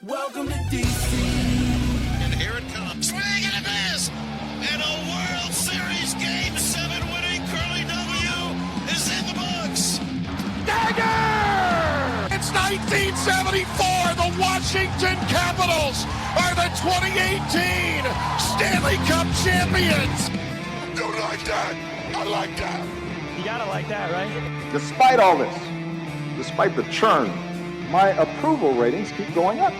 Welcome to DC. And here it comes. Swing and a miss. And a World Series Game 7 winning Curly W is in the books. Dagger! It's 1974. The Washington Capitals are the 2018 Stanley Cup champions. Don't like that. I like that. You gotta like that, right? Despite all this, despite the churn, my approval ratings keep going up.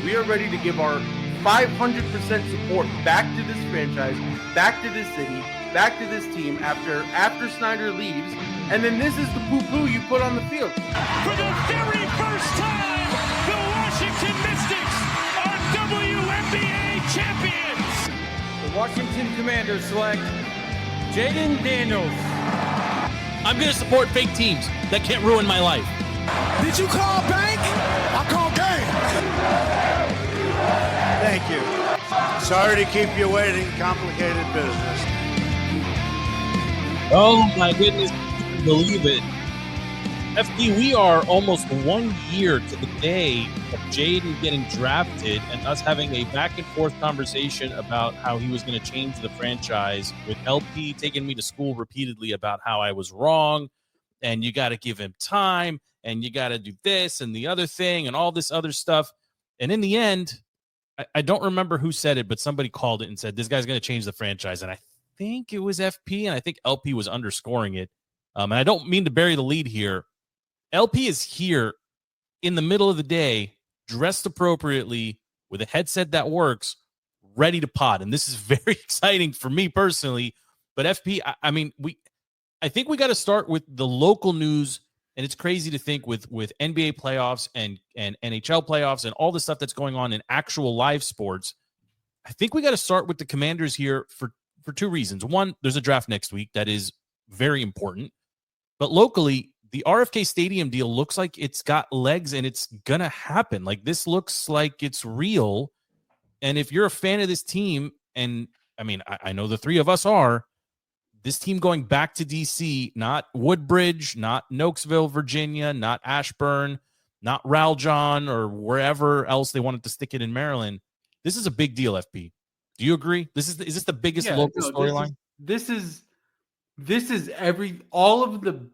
We are ready to give our 500% support back to this franchise, back to this city, back to this team after Snyder leaves. And then this is the poo-poo you put on the field. For the very first time, the Washington Mystics are WNBA champions. The Washington Commanders select Jaden Daniels. I'm going to support fake teams that can't ruin my life. Did you call bank? I call game. Thank you. Sorry to keep you waiting. Complicated business. Oh my goodness, I can't believe it. FD, we are almost 1 year to the day of Jaden getting drafted and us having a back and forth conversation about how he was going to change the franchise, with LP taking me to school repeatedly about how I was wrong and you got to give him time and you got to do this and the other thing and all this other stuff. And in the end, I don't remember who said it, but somebody called it and said, this guy's going to change the franchise. And I think it was FP, and I think LP was underscoring it. And I don't mean to bury the lead here. LP is here in the middle of the day, dressed appropriately, with a headset that works, ready to pod. And this is very exciting for me personally. But FP, I think we got to start with the local news. And it's crazy to think with NBA playoffs and NHL playoffs and all the stuff that's going on in actual live sports. I think we got to start with the Commanders here for two reasons. One, there's a draft next week that is very important. But locally, the RFK Stadium deal looks like it's got legs and it's going to happen. Like, this looks like it's real. And if you're a fan of this team, and I know the three of us are, this team going back to D.C., not Woodbridge, not Nokesville, Virginia, not Ashburn, not Raljon, or wherever else they wanted to stick it in Maryland. This is a big deal, FP. Do you agree? Is this the biggest local storyline? This is all of the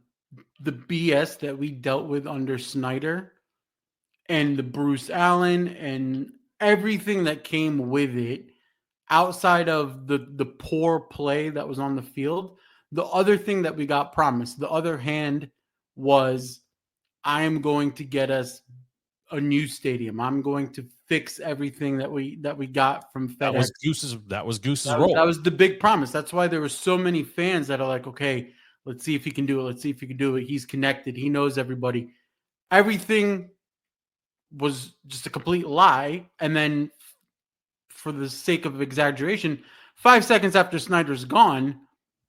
BS that we dealt with under Snyder and the Bruce Allen and everything that came with it. Outside of the poor play that was on the field, the other thing that we got promised, the other hand, was I am going to get us a new stadium. I'm going to fix everything that we got from FedEx. That was Goose's role. That was the big promise. That's why there were so many fans that are like, okay, let's see if he can do it. Let's see if he can do it. He's connected. He knows everybody. Everything was just a complete lie. And then, for the sake of exaggeration, 5 seconds after Snyder's gone,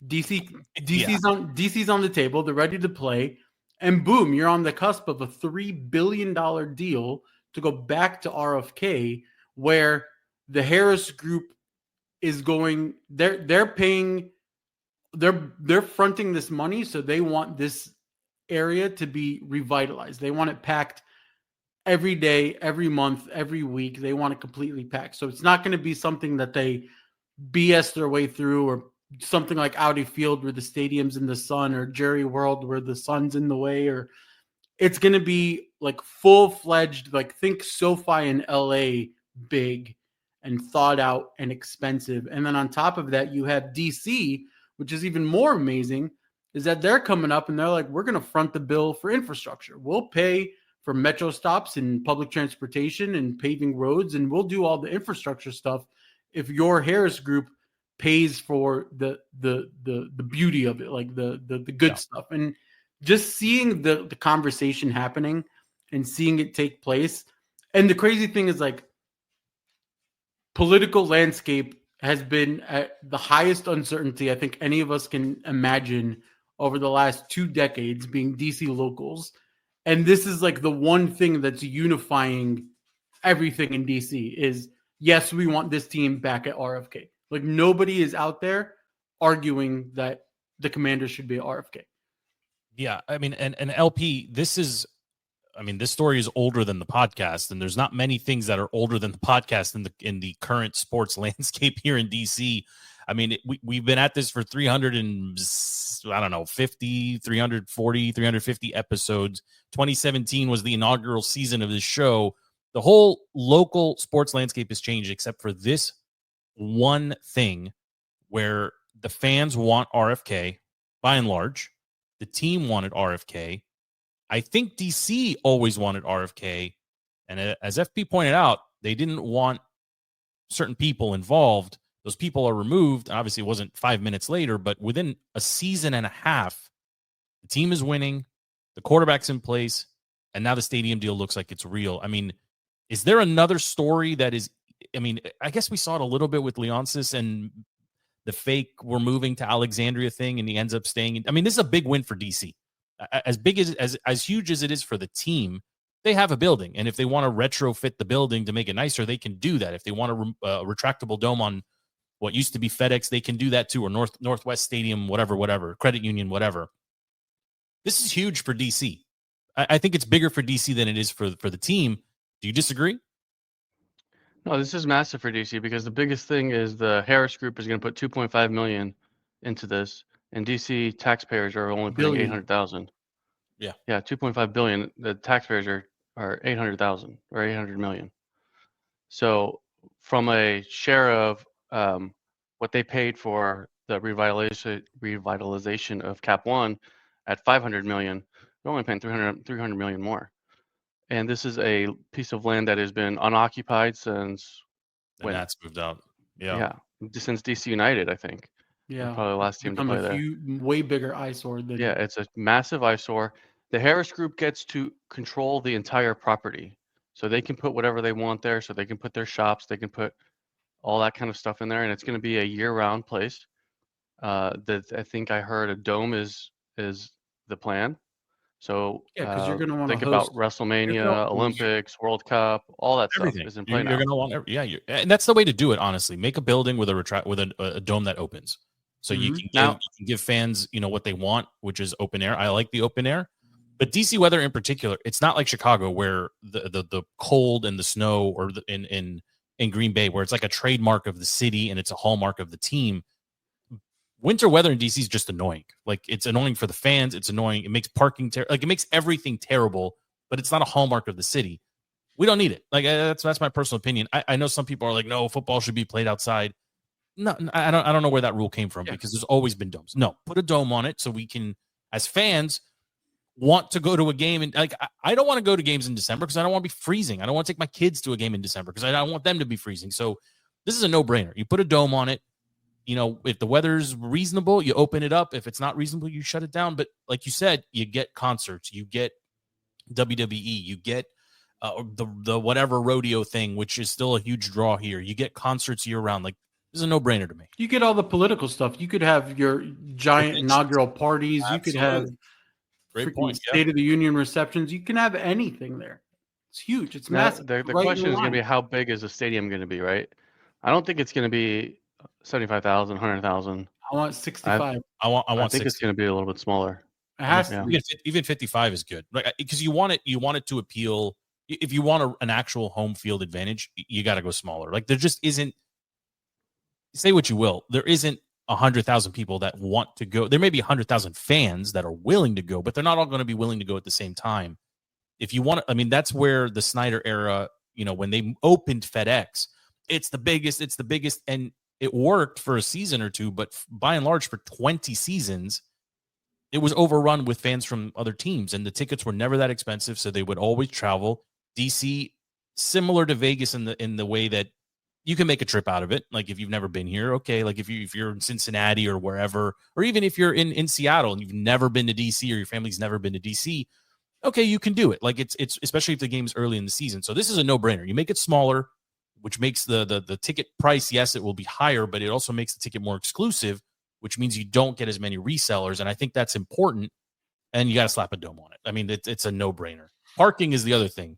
DC's on the table. They're ready to play. And boom, you're on the cusp of a $3 billion deal to go back to RFK, where the Harris Group is going, they're paying, they're fronting this money. So they want this area to be revitalized. They want it packed every day, every month, every week. They want it completely packed. So it's not going to be something that they BS their way through, or something like Audi Field where the stadium's in the sun, or Jerry World where the sun's in the way. Or it's going to be like full-fledged, like think SoFi in LA, big and thought out and expensive. And then on top of that, you have DC, which is even more amazing, is that they're coming up and they're like, we're going to front the bill for infrastructure. We'll pay for metro stops and public transportation and paving roads, and we'll do all the infrastructure stuff if your Harris Group pays for the beauty of it, like the good stuff. And just seeing the conversation happening and seeing it take place. And the crazy thing is, like, political landscape has been at the highest uncertainty I think any of us can imagine over the last 2 decades, being DC locals. And this is like the one thing that's unifying everything in DC is, yes, we want this team back at RFK. Like, nobody is out there arguing that the Commanders should be at RFK. Yeah, I mean, and LP, this is I mean, this story is older than the podcast, and there's not many things that are older than the podcast in the current sports landscape here in DC. I mean, we've been at this for 350 episodes. 2017 was the inaugural season of this show. The whole local sports landscape has changed except for this one thing where the fans want RFK by and large. The team wanted RFK. I think DC always wanted RFK. And as FP pointed out, they didn't want certain people involved. Those people are removed. Obviously, it wasn't 5 minutes later, but within a season and a half, the team is winning, the quarterback's in place, and now the stadium deal looks like it's real. I mean, is there another story that is, I mean, I guess we saw it a little bit with Leonsis and the fake we're moving to Alexandria thing, and he ends up staying. I mean, this is a big win for DC. As big as huge as it is for the team, they have a building. And if they want to retrofit the building to make it nicer, they can do that. If they want a retractable dome on what used to be FedEx, they can do that too, or Northwest Stadium, whatever, Credit Union, whatever. This is huge for DC. I think it's bigger for DC than it is for the team. Do you disagree? No, this is massive for DC because the biggest thing is the Harris Group is going to put 2.5 million into this, and DC taxpayers are only putting 800,000. Yeah, 2.5 billion. The taxpayers are 800,000 or 800 million. So from a share of what they paid for the revitalization of Cap One at 500 million, they're only paying 300 million more. And this is a piece of land that has been unoccupied since when that's moved out. Since DC United, I think. Yeah, probably the last team to play there. Way bigger eyesore than. Yeah, it's a massive eyesore. The Harris Group gets to control the entire property, so they can put whatever they want there. So they can put their shops, they can put all that kind of stuff in there, and it's going to be a year-round place. I think I heard a dome is the plan. So because you're going to want to think about WrestleMania, Olympics, World Cup, all that stuff is in play now. You're going to want, and that's the way to do it. Honestly, make a building with a dome that opens, so you can give fans what they want, which is open air. I like the open air, but DC weather in particular, it's not like Chicago where the cold and the snow, or in Green Bay where it's like a trademark of the city and it's a hallmark of the team. Winter weather in DC is just annoying. Like, it's annoying for the fans. It's annoying. It makes parking it makes everything terrible, but it's not a hallmark of the city. We don't need it. Like, that's my personal opinion. I know some people are like, no, football should be played outside. No, I don't know where that rule came from because there's always been domes. No, put a dome on it so we can, as fans, want to go to a game. And like, I don't want to go to games in December because I don't want to be freezing. I don't want to take my kids to a game in December because I don't want them to be freezing. So this is a no-brainer. You put a dome on it. If the weather's reasonable, you open it up. If it's not reasonable, you shut it down. But like you said, you get concerts, you get WWE, you get the whatever rodeo thing, which is still a huge draw here. You get concerts year round. Like, this is a no-brainer to me. You get all the political stuff. You could have your giant inaugural parties. Absolutely. You could have State of the Union receptions. You can have anything there. It's huge. It's massive. The question is going to be, how big is the stadium going to be, right? I don't think it's going to be 75,000, 100,000. I want 65. I think 60. It's going to be a little bit smaller. It has to be. Even 55 is good, like, because you want it to appeal. If you want an actual home field advantage, you got to go smaller. Like, there just isn't. Say what you will, there isn't 100,000 people that want to go. There may be 100,000 fans that are willing to go, but they're not all going to be willing to go at the same time. If you want, that's where the Snyder era, when they opened FedEx, it's the biggest, and it worked for a season or two, but by and large, for 20 seasons, it was overrun with fans from other teams, and the tickets were never that expensive, so they would always travel. DC, similar to Vegas in the way that you can make a trip out of it. Like, if you've never been here, okay. Like, if you're in Cincinnati or wherever, or even if you're in Seattle and you've never been to DC, or your family's never been to DC, okay, you can do it. Like, it's especially if the game's early in the season. So this is a no-brainer. You make it smaller, which makes the ticket price, yes, it will be higher, but it also makes the ticket more exclusive, which means you don't get as many resellers. And I think that's important. And you got to slap a dome on it. I mean, it's a no-brainer. Parking is the other thing.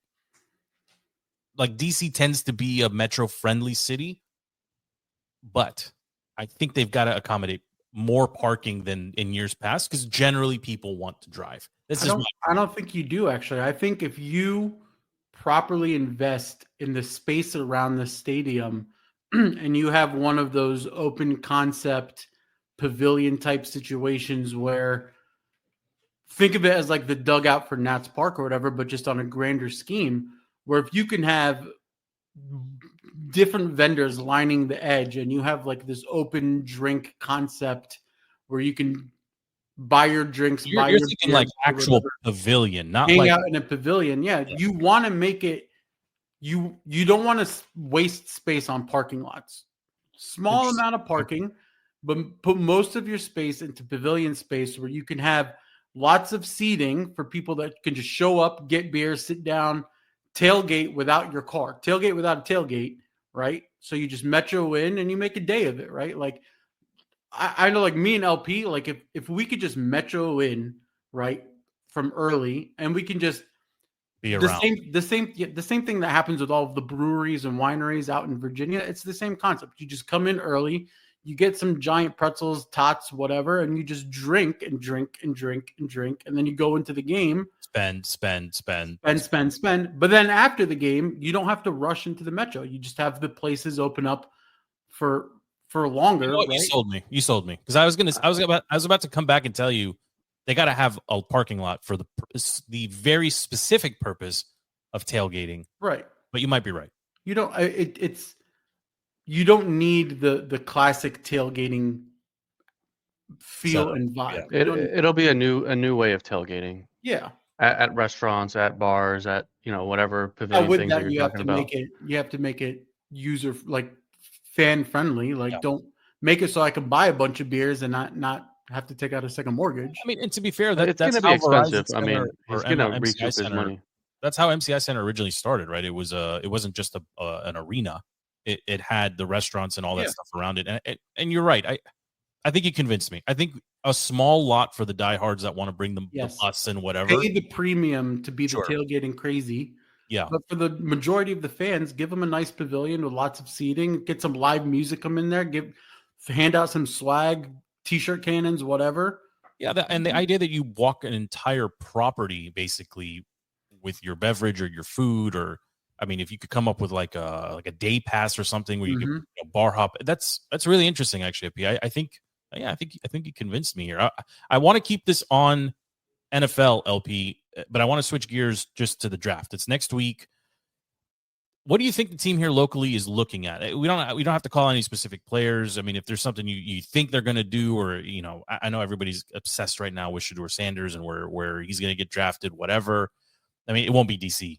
Like, DC tends to be a metro-friendly city, but I think they've got to accommodate more parking than in years past, because generally people want to drive. I don't think you do, actually. I think if you properly invest in the space around the stadium and you have one of those open concept pavilion type situations where, think of it as like the dugout for Nats Park or whatever, but just on a grander scheme, where if you can have different vendors lining the edge and you have like this open drink concept where you can buy your drinks, buy you're your thinking like actual pavilion, not hang like out in a pavilion. Yeah. You want to make it, you don't want to waste space on parking lots. Small amount of parking, but put most of your space into pavilion space where you can have lots of seating for people that can just show up, get beer, sit down, tailgate without your car, tailgate without a tailgate, right? So you just metro in and you make a day of it, right? Like I know, like me and LP, like if we could just metro in, right, from early, and we can just be around. The same thing that happens with all of the breweries and wineries out in Virginia. It's the same concept. You just come in early, you get some giant pretzels, tots, whatever, and you just drink and drink and drink and drink, and then you go into the game. Spend. But then after the game, you don't have to rush into the metro. You just have the places open up for longer. You know what? Right? You sold me because I was about to come back and tell you they got to have a parking lot for the very specific purpose of tailgating. Right. But you might be right. You don't. You don't need the classic tailgating feel and vibe. Yeah. It'll be a new way of tailgating. Yeah. At restaurants, at bars, at whatever pavilion things that you're talking about. You have to make it user like fan friendly. Like don't make it so I can buy a bunch of beers and not have to take out a second mortgage. I mean, and to be fair, it's going to be expensive. I mean, he's going to recoup his money. That's how MCI Center originally started, right? It wasn't just an arena. It had the restaurants and all that stuff around it. And you're right. I think you convinced me. I think a small lot for the diehards that want to bring the bus and whatever. Pay the premium to be the tailgating crazy. Yeah. But for the majority of the fans, give them a nice pavilion with lots of seating. Get some live music come in there. Hand out some swag, T-shirt cannons, whatever. Yeah, and the idea that you walk an entire property basically with your beverage or your food, or I mean, if you could come up with like a day pass or something where you could bar hop, that's really interesting actually. I think you convinced me here. I want to keep this on NFL, LP, but I want to switch gears just to the draft. It's next week. What do you think the team here locally is looking at? We don't have to call any specific players. I mean, if there's something you think they're going to do, or I know everybody's obsessed right now with Shedeur Sanders and where he's going to get drafted, whatever. I mean, it won't be DC.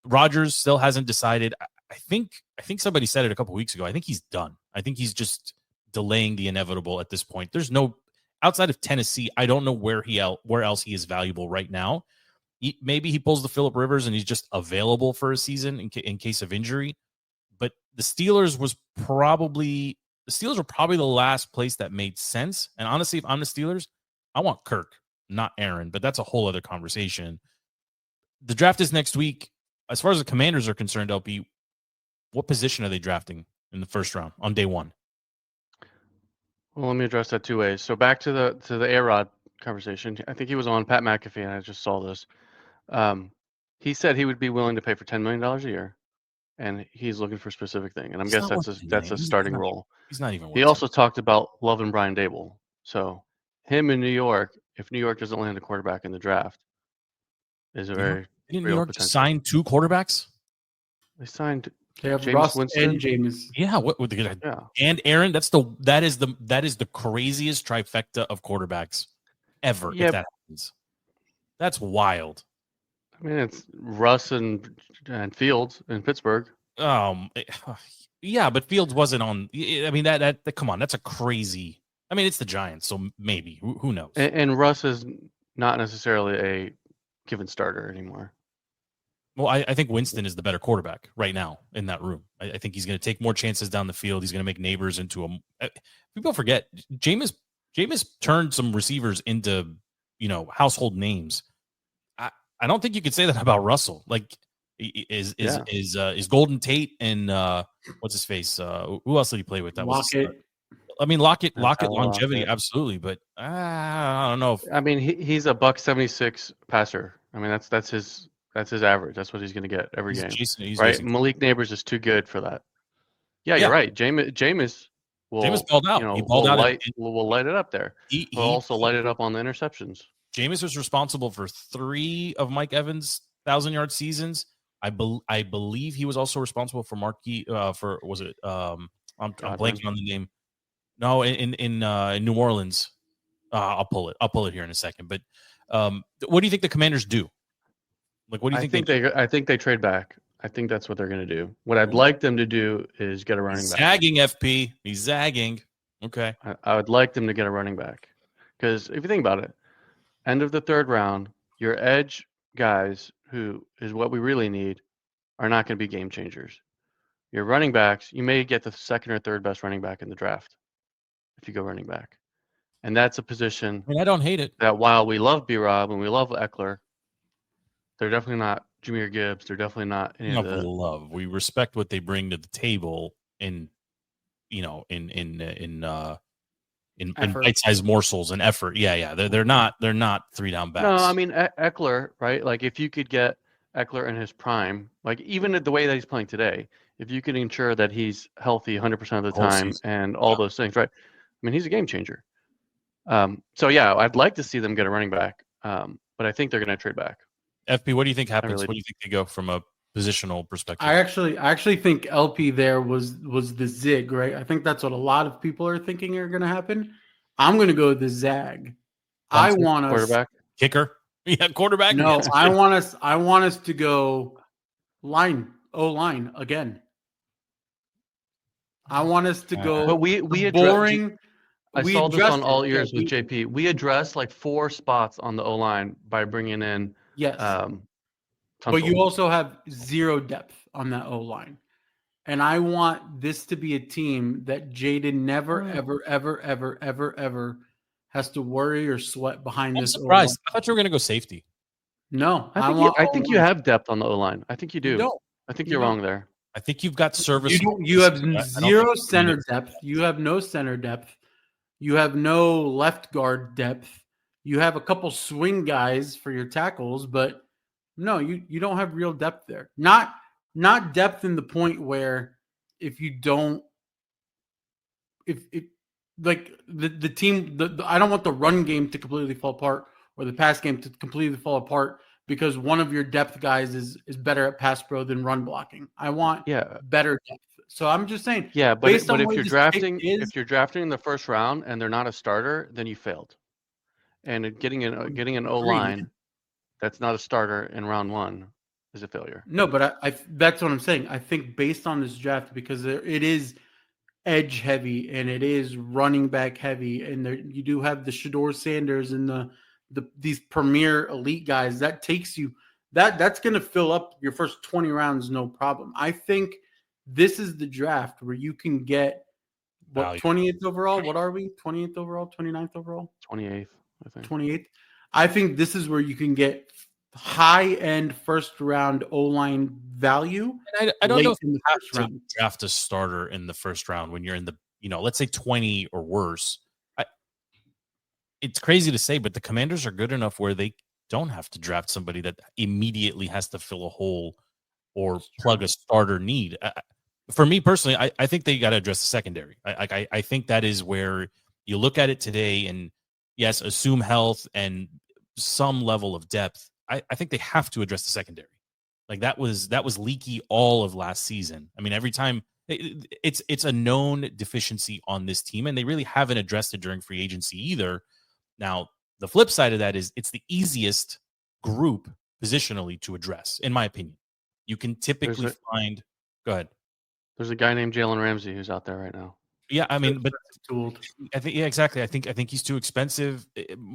Rodgers still hasn't decided. I think somebody said it a couple weeks ago. I think he's done. I think he's just delaying the inevitable at this point. There's no outside of Tennessee. I don't know where else he is valuable right now. Maybe he pulls the Phillip Rivers and he's just available for a season in case of injury. But the Steelers were probably the last place that made sense. And honestly, if I'm the Steelers, I want Kirk, not Aaron. But that's a whole other conversation. The draft is next week. As far as the Commanders are concerned, LP, what position are they drafting in the first round on day one? Well, let me address that two ways. So back to the A-Rod conversation. I think he was on Pat McAfee, and I just saw this. He said he would be willing to pay for $10 million a year, and he's looking for a specific thing. And I guess that's a starting role. He's not even. He also talked about loving Brian Dable. So him in New York, if New York doesn't land a quarterback in the draft, is a very didn't New York just sign 2 quarterbacks? They signed. They have James Russ Winston. and James. Yeah, and Aaron. That is the craziest trifecta of quarterbacks ever. Yeah. If that happens, that's wild. I mean, it's Russ and Fields in Pittsburgh. Yeah, but Fields wasn't on. I mean, that come on, that's a crazy. I mean, it's the Giants, so maybe who knows? And Russ is not necessarily a given starter anymore. Well, I think Winston is the better quarterback right now in that room. I think he's going to take more chances down the field. He's going to make Neighbors into a. People forget Jameis turned some receivers into household names. I don't think you could say that about Russell. Like is Golden Tate and what's his face? Who else did he play with? That Lockett. I mean, Lockett how I longevity, like it. absolutely, but I don't know if I mean, he's a $176 passer. I mean, that's his average. That's what he's going to get every game, he's right? Jason. Malik Neighbors is too good for that. Yeah, you're right. Jameis will, balled out. He balled out. Will light it up there. He'll also light it up on the interceptions. Jameis was responsible for 3 of Mike Evans' 1,000-yard seasons. I believe he was also responsible for Marquis. For was it? I'm blanking on the name. No, in New Orleans. I'll pull it here in a second. But what do you think the Commanders do? Like, what do you think they do? I think they trade back. I think that's what they're going to do. What I'd like them to do is get a running back. Zagging, FP. He's zagging. Okay. I would like them to get a running back. Because if you think about it, end of the third round, your edge guys, who is what we really need, are not going to be game changers. Your running backs, you may get the second or third best running back in the draft if you go running back. And that's a position I don't hate it. That while we love B-Rob and we love Eckler, they're definitely not Jahmyr Gibbs. They're definitely not any of the love. We respect what they bring to the table in bite-sized morsels and effort. Yeah. They're not 3-down backs. No, I mean Eckler, right? Like if you could get Eckler in his prime, like even the way that he's playing today, if you could ensure that he's healthy 100% of the time and all those things, right? I mean, he's a game changer. So yeah, I'd like to see them get a running back, but I think they're going to trade back. FP, what do you think happens? What do you think they go from a positional perspective? I actually think LP there was the zig, right? I think that's what a lot of people are thinking are going to happen. I'm going to go the zag. I want us quarterback, kicker, quarterback. No, I want us to go O-line again. I want us to go. But we boring. I saw this on All Ears with JP. We addressed like 4 spots on the O-line by bringing in. Yes. But you also have 0 depth on that O-line. And I want this to be a team that Jaden never, ever has to worry or sweat behind this. I'm surprised. I thought you were going to go safety. No. I think you have depth on the O-line. I think you do. I think you're wrong there. I think you've got service. You have 0 center depth. You have no center depth. You have no left guard depth. You have a couple swing guys for your tackles, but no, you don't have real depth there. Not depth in the point where if you don't, if like the team, I don't want the run game to completely fall apart or the pass game to completely fall apart because one of your depth guys is better at pass pro than run blocking. I want better depth. So I'm just saying. Yeah, but if you're drafting in the first round and they're not a starter, then you failed. And getting an O-line that's not a starter in round 1 is a failure. No, but I that's what I'm saying. I think based on this draft, because it is edge heavy and it is running back heavy, and you do have the Shedeur Sanders and these premier elite guys, that takes you that's going to fill up your first 20 rounds no problem. I think this is the draft where you can get 20th overall. What are we? 20th overall, 29th overall? 28th, I think. 28th. I think this is where you can get high-end first-round O-line value. And I don't know if you have to draft a starter in the first round when you're in the, let's say 20 or worse. It's crazy to say, but the Commanders are good enough where they don't have to draft somebody that immediately has to fill a hole or plug a starter need. For me personally, I think they got to address the secondary. I think that is where you look at it today and, yes, assume health and some level of depth. I think they have to address the secondary. Like that was leaky all of last season. I mean, every time it's a known deficiency on this team, and they really haven't addressed it during free agency either. Now, the flip side of that is it's the easiest group positionally to address, in my opinion. You can typically find. Go ahead. There's a guy named Jalen Ramsey who's out there right now. Yeah, I mean, but I think exactly. I think he's too expensive,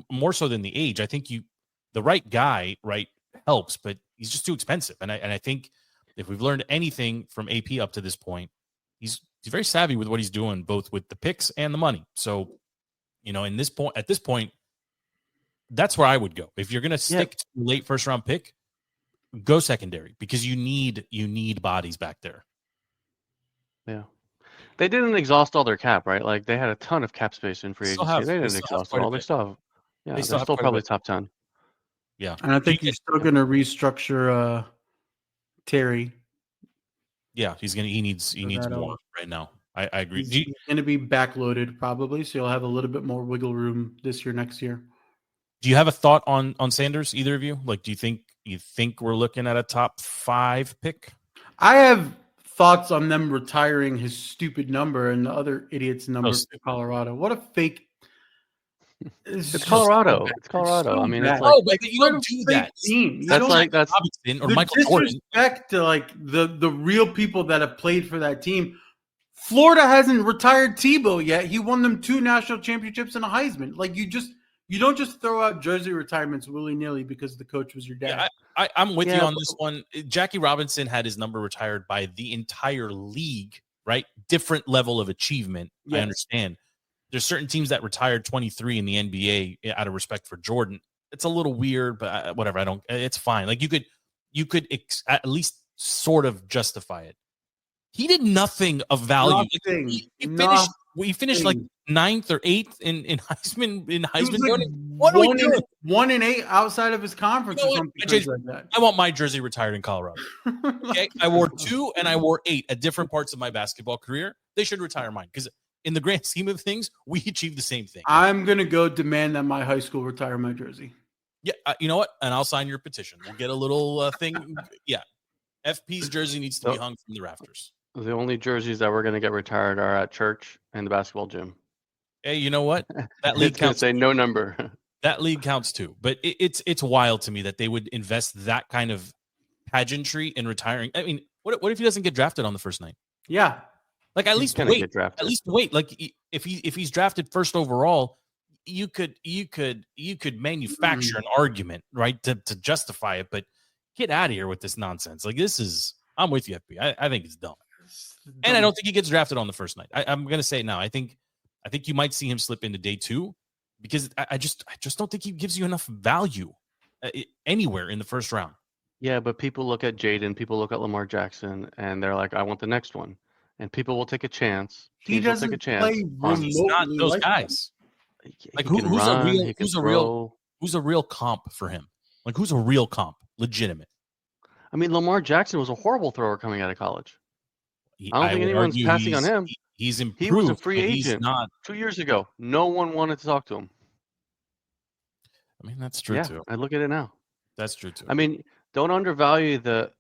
more so than the age. I think the right guy, right, helps, but he's just too expensive. And I think if we've learned anything from AP up to this point, he's very savvy with what he's doing, both with the picks and the money. So, at this point, that's where I would go. If you're going to stick to a late first round pick, go secondary because you need bodies back there. Yeah. They didn't exhaust all their cap, right? Like they had a ton of cap space in free Still agency. have- They they didn't still have exhaust it quite a all. They bit. still have, yeah, They they're still have still quite a probably bit. top 10. Yeah. And I think he's still going to restructure Terry. Yeah, he needs that, more right now. I agree. He's going to be backloaded probably, so you'll have a little bit more wiggle room this year, next year. Do you have a thought on Sanders, either of you? Like, do you think we're looking at a top 5 pick? I have thoughts on them retiring his stupid number and the other idiot's number for Colorado. What a fake. It's Colorado. It's Colorado. I mean, it's like, but you don't do that. Team. You that's don't, like that's Robinson or the Michael Jordan. disrespect to like the real people that have played for that team. Florida hasn't retired Tebow yet. He won them 2 national championships and a Heisman. Like you don't just throw out jersey retirements willy-nilly because the coach was your dad. Yeah, I'm with you on this one. Jackie Robinson had his number retired by the entire league, right? Different level of achievement. Yes. I understand. There's certain teams that retired 23 in the NBA out of respect for Jordan. It's a little weird, but whatever. It's fine. Like you could at least sort of justify it. He did nothing of value. He finished like 9th or 8th in Heisman. Like what are we doing? 1-8 outside of his conference. You know what? I want my jersey retired in Colorado. Okay, I wore 2 and I wore 8 at different parts of my basketball career. They should retire mine because in the grand scheme of things, we achieved the same thing. I'm gonna go demand that my high school retire my jersey. Yeah, you know what? And I'll sign your petition. We'll get a little thing. Yeah, FP's jersey needs to be hung from the rafters. The only jerseys that we're going to get retired are at church and the basketball gym. Hey, you know what? That league counts. Say no number. That league counts too. But it's wild to me that they would invest that kind of pageantry in retiring. I mean, what if he doesn't get drafted on the first night? Yeah, like at least wait. At least wait. Like if he's drafted first overall, you could manufacture an argument, right, to justify it. But get out of here with this nonsense. Like I'm with you, FP. I think it's dumb. And I don't think he gets drafted on the first night. I'm going to say it now. I think you might see him slip into day 2 because I just don't think he gives you enough value anywhere in the first round. Yeah, but people look at Jaden, people look at Lamar Jackson, and they're like, I want the next one. And people will take a chance. He doesn't take a chance. play remotely. He's not those guys. Like who's a real comp for him? Like who's a real comp? Legitimate. I mean, Lamar Jackson was a horrible thrower coming out of college. I don't think anyone's passing on him. He's improved. He was a free agent 2 years ago. No one wanted to talk to him. I mean, that's true too. I look at it now. That's true too. I mean, don't undervalue the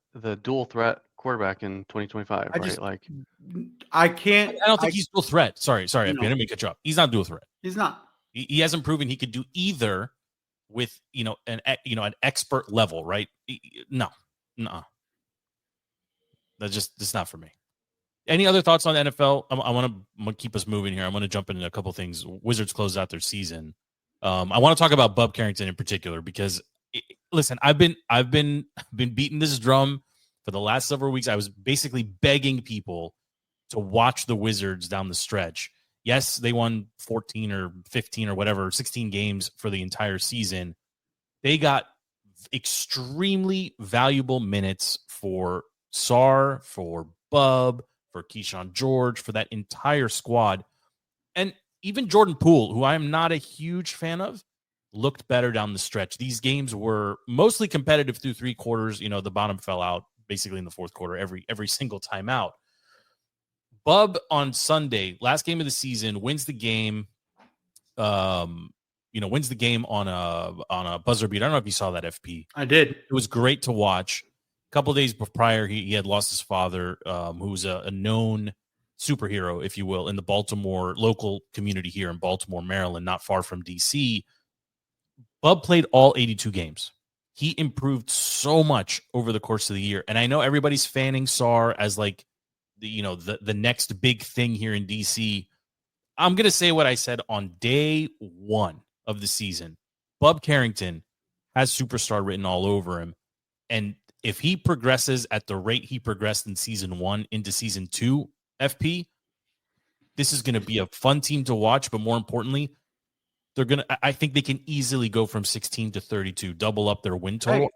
dual threat quarterback in 2025, right? I can't. I don't think he's dual threat. Sorry, I didn't mean to cut you off. He's not dual threat. He's not. He hasn't proven he could do either with an expert level, right? No. That's not for me. Any other thoughts on the NFL? I want to keep us moving here. I want to jump into a couple things. Wizards closed out their season. I want to talk about Bub Carrington in particular because, listen, I've been beating this drum for the last several weeks. I was basically begging people to watch the Wizards down the stretch. Yes, they won 14 or 15 or whatever, 16 games for the entire season. They got extremely valuable minutes for Sarr, for Bub, for Keyshawn George, for that entire squad. And even Jordan Poole, who I am not a huge fan of, looked better down the stretch. These games were mostly competitive through 3 quarters. The bottom fell out basically in the fourth quarter every single time out. Bub on Sunday, last game of the season, wins the game. Wins the game on a buzzer beat. I don't know if you saw that, FP. I did. It was great to watch. A couple of days prior, he had lost his father, who was a known superhero, if you will, in the Baltimore local community here in Baltimore, Maryland, not far from D.C. Bub played all 82 games. He improved so much over the course of the year. And I know everybody's fanning Sarr as like the next big thing here in D.C. I'm going to say what I said on day 1 of the season. Bub Carrington has superstar written all over him. And if he progresses at the rate he progressed in season 1 into season 2, FP, this is going to be a fun team to watch. But more importantly, I think they can easily go from 16 to 32, double up their win total.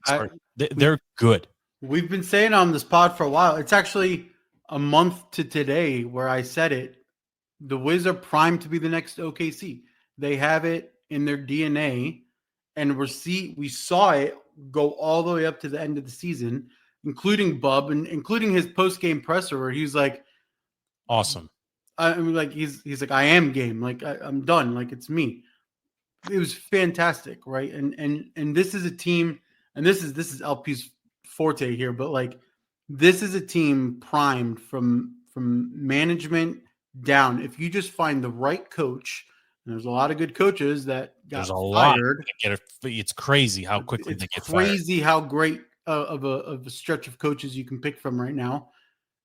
They're good. We've been saying on this pod for a while. It's actually a month to today where I said it, the Wiz are primed to be the next OKC. They have it in their DNA, and we saw it go all the way up to the end of the season, including Bub and including his post-game presser where he's like, awesome. I mean, like he's like, I am game. Like I'm done. Like it's me. It was fantastic, right? And this is a team, and this is LP's forte here, but like this is a team primed from management down. If you just find the right coach, and there's a lot of good coaches that got fired. It's crazy how quickly they get fired. It's crazy how great of a stretch of coaches you can pick from right now.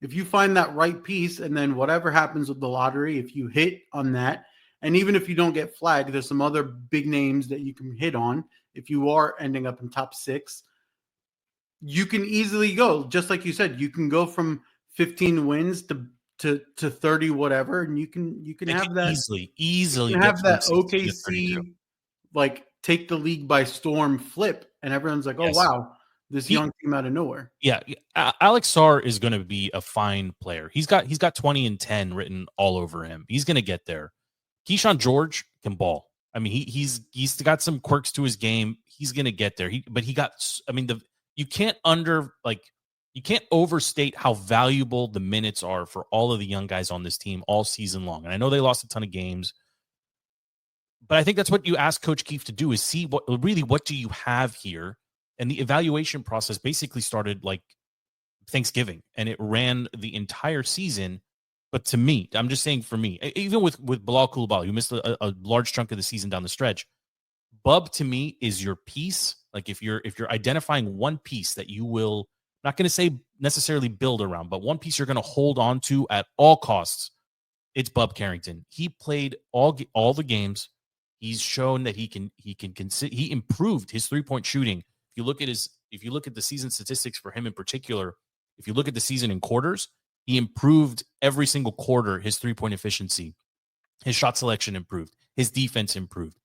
If you find that right piece, and then whatever happens with the lottery, if you hit on that, and even if you don't get flagged, there's some other big names that you can hit on. If you are ending up in top 6, you can easily go, just like you said, you can go from 15 wins to 30 whatever, and you can have that easily have that OKC like take the league by storm flip, and everyone's like, oh wow, this young team out of nowhere. Yeah, Alex Sarr is going to be a fine player. He's got 20 and 10 written all over him. He's going to get there. Keyshawn George can ball. I mean, he's got some quirks to his game. He's going to get there. You can't overstate how valuable the minutes are for all of the young guys on this team all season long. And I know they lost a ton of games, but I think that's what you ask Coach Keefe to do, is see what do you have here. And the evaluation process basically started like Thanksgiving, and it ran the entire season. But to me, I'm just saying, for me, even with Bilal Coulibaly, who missed a large chunk of the season down the stretch, Bub to me is your piece. Like if you're identifying one piece that you will, not going to say necessarily build around, but one piece you're going to hold on to at all costs, it's Bub Carrington. He played all the games. He's shown that he improved his 3-point shooting. If you look at the season statistics for him in particular, if you look at the season in quarters, he improved every single quarter. His 3-point efficiency, his shot selection improved, his defense improved.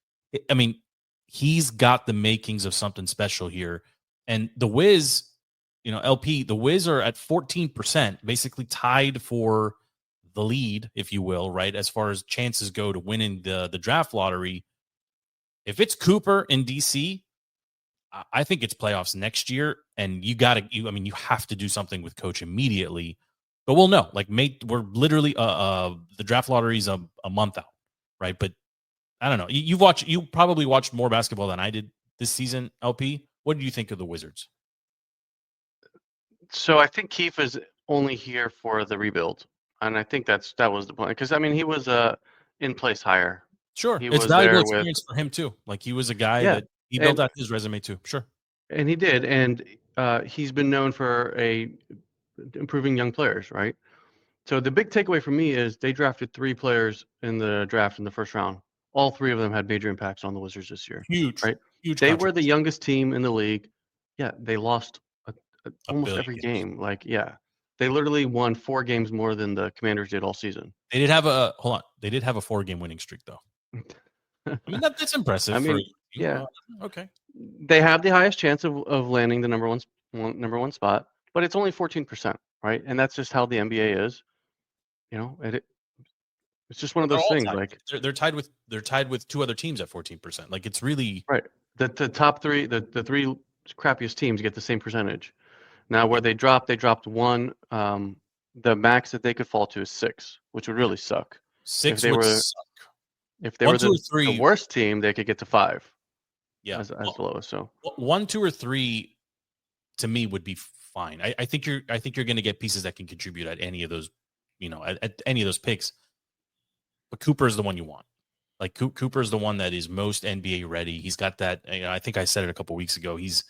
I mean, he's got the makings of something special here. And the Wiz, LP, the Wiz are at 14%, basically tied for the lead, if you will, right? As far as chances go to winning the draft lottery. If it's Cooper in DC, I think it's playoffs next year, and you have to do something with Coach immediately. But we'll know. Like, we're literally the draft lottery is a month out, right? But I don't know. You probably watched more basketball than I did this season, LP. What do you think of the Wizards? So I think Keefe is only here for the rebuild, and I think that was the point. Because I mean, he was a in-place hire. Sure, he it's was valuable there experience for him too. Like, he was a guy that he built out his resume too. Sure, and he did, and he's been known for improving young players, right? So the big takeaway for me is they drafted 3 players in the draft in the first round. All 3 of them had major impacts on the Wizards this year. Huge, right? Huge. They were the youngest team in the league. Yeah, they lost almost every game. Like, they literally won 4 games more than the Commanders did all season. They did have a 4-game winning streak, though. I mean, that's impressive. I mean, okay. They have the highest chance of landing the number one spot, but it's only 14%, right? And that's just how the NBA is. It's just one of those things. Tied. Like they're tied with 2 other teams at 14%. Like, it's really right. The top 3, the 3 crappiest teams get the same percentage. Now, where they dropped 1. The max that they could fall to is 6, which would really suck. 6 would suck. If they were the worst team, they could get to 5. Yeah, as the lowest. So 1, 2, or 3 to me would be fine. I think you're going to get pieces that can contribute at any of those, at any of those picks. But Cooper is the one you want. Like, Cooper is the one that is most NBA ready. He's got that. I think I said it a couple weeks ago. He's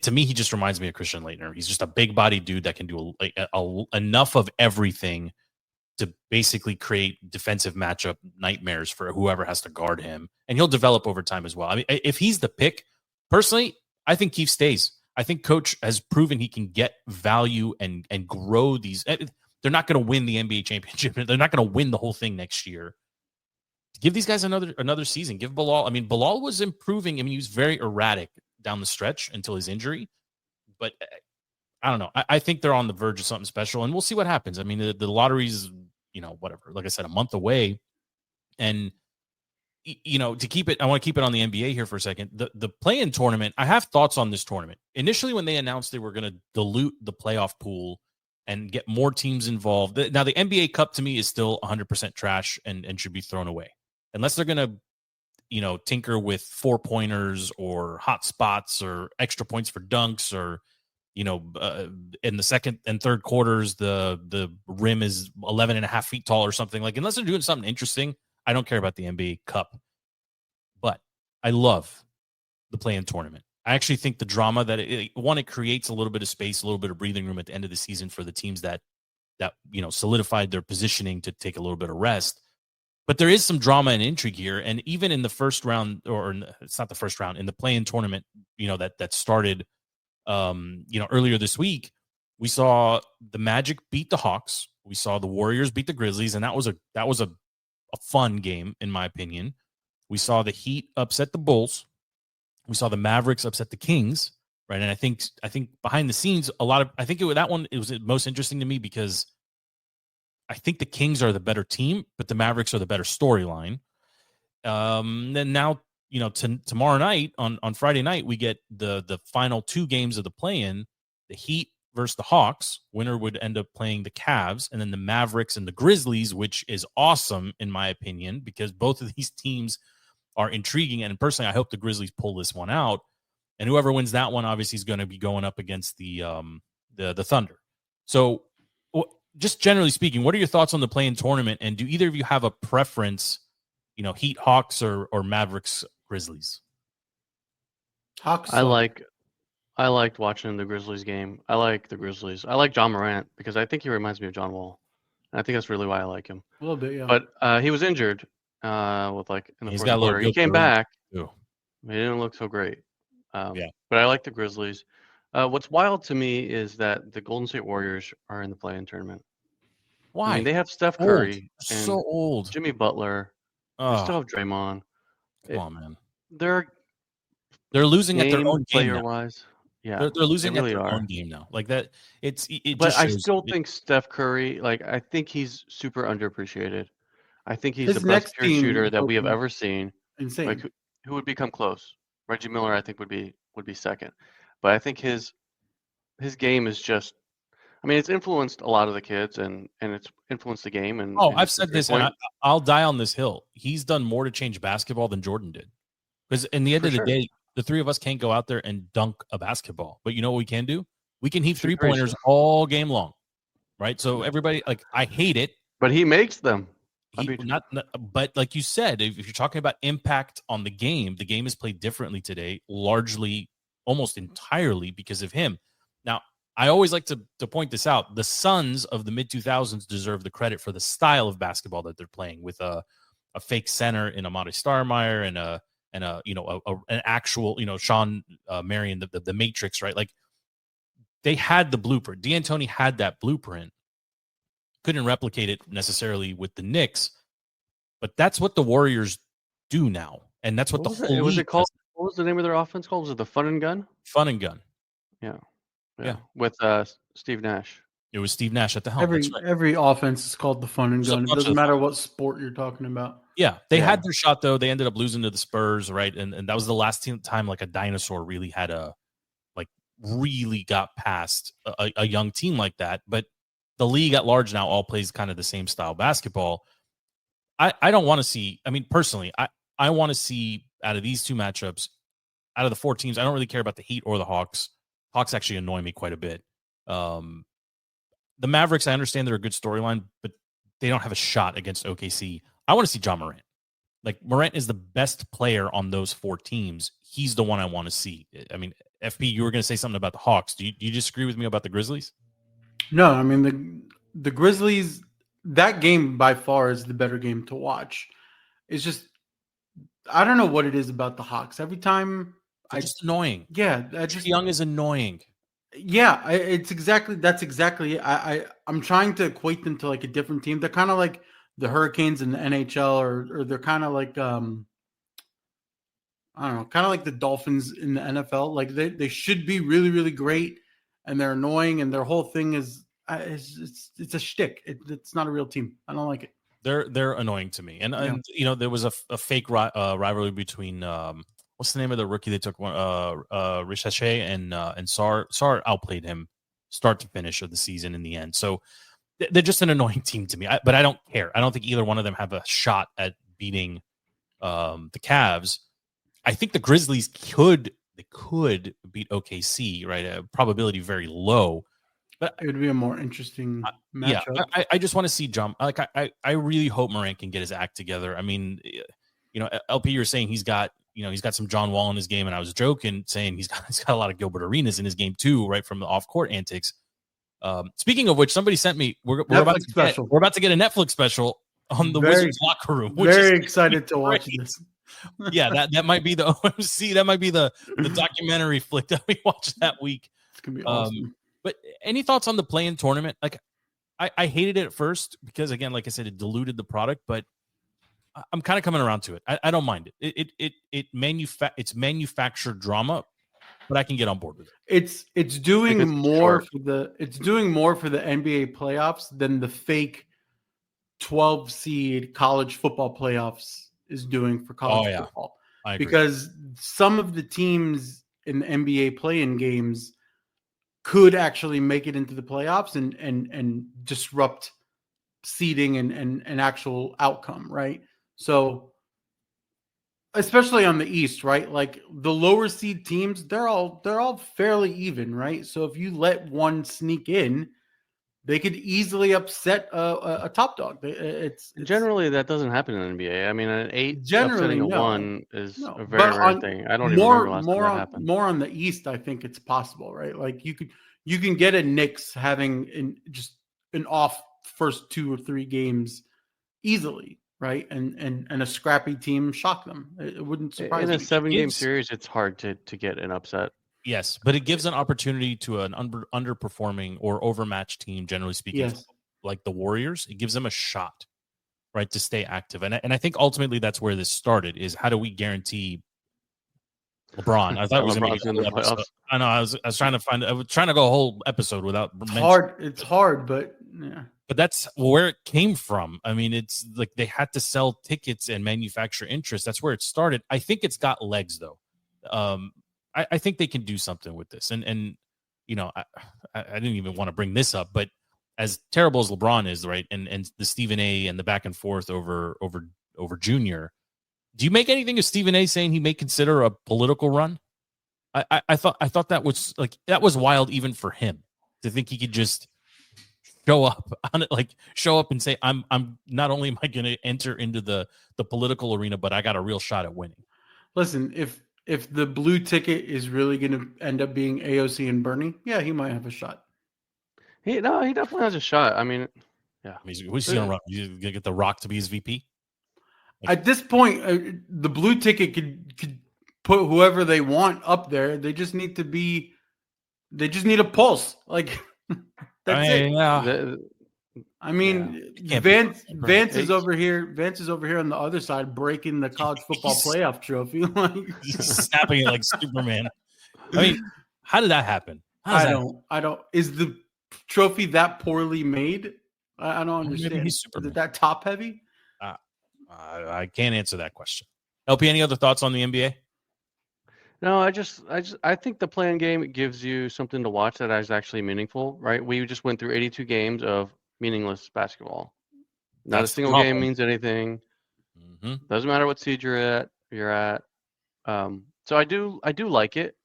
to me, he just reminds me of Christian Laettner. He's just a big body dude that can do enough of everything to basically create defensive matchup nightmares for whoever has to guard him. And he'll develop over time as well. I mean, if he's the pick, personally, I think Keefe stays. I think Coach has proven he can get value and grow these. They're not going to win the NBA championship. They're not going to win the whole thing next year. Give these guys another season. Give Bilal. I mean, Bilal was improving. I mean, he was very erratic down the stretch until his injury. But I don't know. I think they're on the verge of something special, and we'll see what happens. I mean, the lottery's, whatever. Like I said, a month away, and to keep it, I want to keep it on the NBA here for a second. The play-in tournament, I have thoughts on this tournament. Initially, when they announced they were going to dilute the playoff pool and get more teams involved. Now, the NBA Cup to me is still 100% trash and should be thrown away. Unless they're going to, tinker with 4-pointers or hot spots or extra points for dunks or, in the second and third quarters, the rim is 11.5 feet tall or something. Like, unless they're doing something interesting, I don't care about the NBA Cup. But I love the play-in tournament. I actually think the drama that it creates a little bit of space, a little bit of breathing room at the end of the season for the teams that solidified their positioning to take a little bit of rest. But there is some drama and intrigue here. And even in the first round, or it's not the first round, in the play-in tournament, that started, earlier this week, we saw the Magic beat the Hawks. We saw the Warriors beat the Grizzlies. And that was a fun game, in my opinion. We saw the Heat upset the Bulls. We saw the Mavericks upset the Kings, right? And I think behind the scenes, it was most interesting to me because I think the Kings are the better team, but the Mavericks are the better storyline. Then now, tomorrow night on Friday night, we get the final 2 games of the play-in, the Heat versus the Hawks. Winner would end up playing the Cavs, and then the Mavericks and the Grizzlies, which is awesome in my opinion, because both of these teams are intriguing. And personally, I hope the Grizzlies pull this one out. And whoever wins that one, obviously, is going to be going up against the Thunder. So, just generally speaking, what are your thoughts on the play-in tournament? And do either of you have a preference? Heat, Hawks, or Mavericks, Grizzlies? Hawks. I liked watching the Grizzlies game. I like the Grizzlies. I like John Morant because I think he reminds me of John Wall. And I think that's really why I like him. A little bit, yeah. But he was injured in the He's fourth got a little quarter. He came back. too. He didn't look so great. Yeah. But I like the Grizzlies. What's wild to me is that the Golden State Warriors are in the play-in tournament. Why? I mean, they have Steph Curry and so old. Jimmy Butler. They still have Draymond. Come on, man. They're losing at their own game now. Player-wise. Yeah, they're losing they really at their are. own game now. Like that, it But just I shows still think Steph Curry, I think he's super underappreciated. I think he's His the best next pure team shooter is that we have looking ever seen. insane. Like who would become close? Reggie Miller, I think would be second. But I think his game is just. I mean, it's influenced a lot of the kids, and it's influenced the game. And I've said this, and I'll die on this hill. He's done more to change basketball than Jordan did. Because in the end of the day, the three of us can't go out there and dunk a basketball. But you know what we can do? We can heave 3-pointers all game long, right? So everybody, I hate it. But he makes them. But like you said, if you're talking about impact on the game is played differently today, largely, almost entirely because of him. Now, I always like to point this out. The Suns of the mid-2000s deserve the credit for the style of basketball that they're playing with a fake center in Amari Stoudemire and an actual, Sean Marion, the Matrix, right? Like they had the blueprint. D'Antoni had that blueprint. Couldn't replicate it necessarily with the Knicks, but that's what the Warriors do now. And that's what was it called? What was the name of their offense called? Was it the Fun and Gun? Fun and Gun. Yeah. With Steve Nash. It was Steve Nash at the helm. Every offense is called the Fun and Gun. It doesn't matter what sport you're talking about. Yeah, they had their shot though. They ended up losing to the Spurs, right? And that was the last time like a dinosaur really had really got past a young team like that. But the league at large now all plays kind of the same style basketball. I don't want to see. I mean, personally, I want to see out of these two matchups, out of the 4 teams, I don't really care about the Heat or the Hawks. Hawks actually annoy me quite a bit. The Mavericks, I understand they're a good storyline, but they don't have a shot against OKC. I want to see John Morant. Like, Morant is the best player on those 4 teams. He's the one I want to see. I mean, FP, you were going to say something about the Hawks. Do you disagree with me about the Grizzlies? No, I mean, the Grizzlies, that game by far is the better game to watch. It's just, I don't know what it is about the Hawks. Every time just annoying. Yeah. Young is annoying. Yeah, that's exactly it. I'm trying to equate them to like a different team. They're kind of like the Hurricanes in the NHL, or they're kind of like I don't know, kind of like the Dolphins in the NFL. Like they should be really, really great, and they're annoying, and their whole thing is it's a shtick. It's not a real team. I don't like it. They're annoying to me. And there was a fake rivalry between what's the name of the rookie they took one Ricochet and Sar outplayed him start to finish of the season in the end. So they're just an annoying team to me. But I don't care. I don't think either one of them have a shot at beating the Cavs. I think the Grizzlies could beat OKC, right? Probability very low. But it would be a more interesting matchup. Yeah, I just want to see John. Like I really hope Morant can get his act together. I mean, LP, you're saying he's got some John Wall in his game, and I was joking saying he's got a lot of Gilbert Arenas in his game too, right from the off court antics. Speaking of which, somebody sent me we're about to get a Netflix special on the Wizards locker room. Which very excited to watch this. Yeah, that might be the OMC. That might be the documentary flick that we watched that week. It's gonna be awesome. But any thoughts on the play-in tournament? Like, I hated it at first because, again, like I said, it diluted the product. But I'm kind of coming around to it. I don't mind it. It's manufactured drama, but I can get on board with it. It's doing more for the NBA playoffs than the fake 12 seed college football playoffs is doing for college football. I agree. Because some of the teams in the NBA play-in games could actually make it into the playoffs and disrupt seeding and actual outcome, right? So especially on the East, right? Like the lower seed teams, they're all fairly even, right? So if you let one sneak in, they could easily upset a top dog. It's generally that doesn't happen in the NBA. I mean, an 8 generally upsetting a no. 1 is a very rare thing. I don't even remember last time that happened. More on the East, I think it's possible, right? Like you can get a Knicks having just an off first 2 or 3 games easily, right? And a scrappy team shock them. It wouldn't surprise me. In a 7-game series, it's hard to get an upset. Yes, but it gives an opportunity to an underperforming or overmatched team, generally speaking, like the Warriors. It gives them a shot, right, to stay active. And I think ultimately that's where this started, is how do we guarantee LeBron? I thought it was going to be in the playoffs. I know. I was trying to go a whole episode without. It's hard, but yeah. But that's where it came from. I mean, it's like they had to sell tickets and manufacture interest. That's where it started. I think it's got legs, though. I think they can do something with this. And I didn't even want to bring this up, but as terrible as LeBron is, right, and the Stephen A. and the back and forth over Junior, do you make anything of Stephen A. saying he may consider a political run? I thought that was wild even for him to think he could just show up and say, I'm not only am I going to enter into the political arena, but I got a real shot at winning. Listen, if the blue ticket is really going to end up being AOC and Bernie, yeah, he might have a shot. He definitely has a shot. I mean, yeah. Who's he going to run? He's going to get The Rock to be his VP? At this point, the blue ticket could put whoever they want up there. They just need a pulse. Like that's it. Yeah. I mean, Vance is over here. Vance is over here on the other side, breaking the college football playoff trophy. He's snapping it like Superman. I mean, how did that happen? I don't. Is the trophy that poorly made? I don't understand. Maybe he's Superman. Is it that top heavy? I can't answer that question. LP, any other thoughts on the NBA? No, I think the play-in game gives you something to watch that is actually meaningful, right? We just went through 82 games of meaningless basketball. Not a single game means anything. Mm-hmm. Doesn't matter what seed you're at. So I do like it.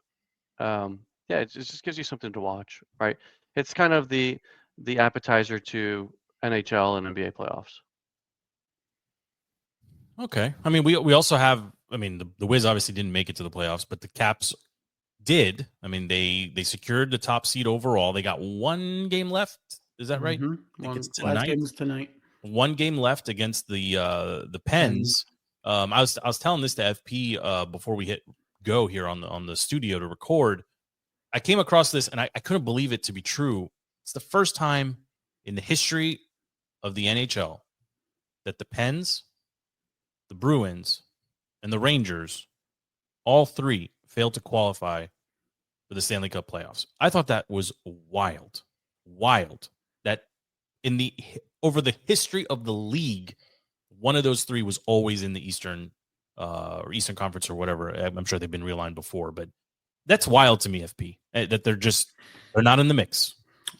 It just gives you something to watch, right? It's kind of the appetizer to NHL and NBA playoffs. Okay. I mean, we also have. I mean, the Wiz obviously didn't make it to the playoffs, but the Caps did. I mean, they secured the top seed overall. They got 1 game left. Is that right? Mm-hmm. I think it's tonight. Last game is tonight. 1 game left against the Pens. I was telling this to FP before we hit go here on the studio to record. I came across this and I couldn't believe it to be true. It's the first time in the history of the NHL that the Pens, the Bruins, and the Rangers, all 3 failed to qualify for the Stanley Cup playoffs. I thought that was wild. That over the history of the league, one of those three was always in the Eastern or Eastern Conference or whatever. I'm sure they've been realigned before, but that's wild to me, FP, that they're not in the mix.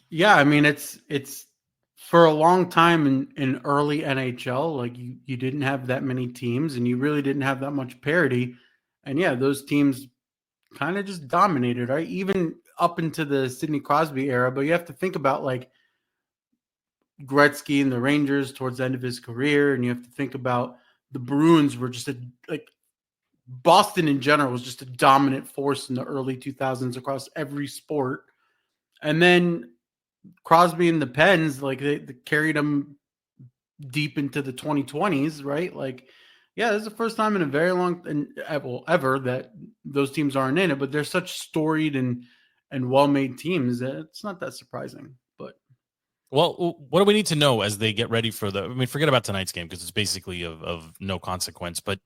Yeah, I mean it's for a long time in early NHL, like you didn't have that many teams and you really didn't have that much parity. And yeah, those teams kind of just dominated, right? Even up into the Sidney Crosby era. But you have to think about like Gretzky and the Rangers towards the end of his career, and you have to think about the Bruins were just Boston in general was just a dominant force in the early 2000s across every sport. And then Crosby and the Pens, like they carried them deep into the 2020s, right? Like, yeah, this is the first time in a very long and ever that those teams aren't in it, but they're such storied and well-made teams that it's not that surprising. But well, what do we need to know as they get ready for forget about tonight's game because it's basically of no consequence, but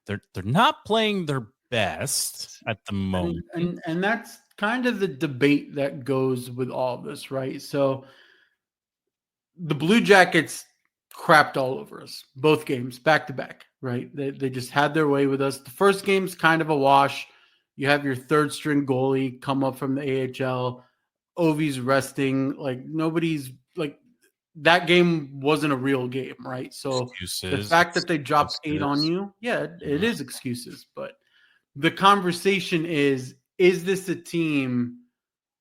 they're not playing their best at the moment. And that's kind of the debate that goes with all of this, right? So the Blue Jackets crapped all over us, both games, back to back, right? They just had their way with us. The first game's kind of a wash. You have your third string goalie come up from the AHL. Ovi's resting. Like nobody's like that game wasn't a real game, right? So the fact that they dropped 8 on you, yeah, it is excuses. But the conversation is this a team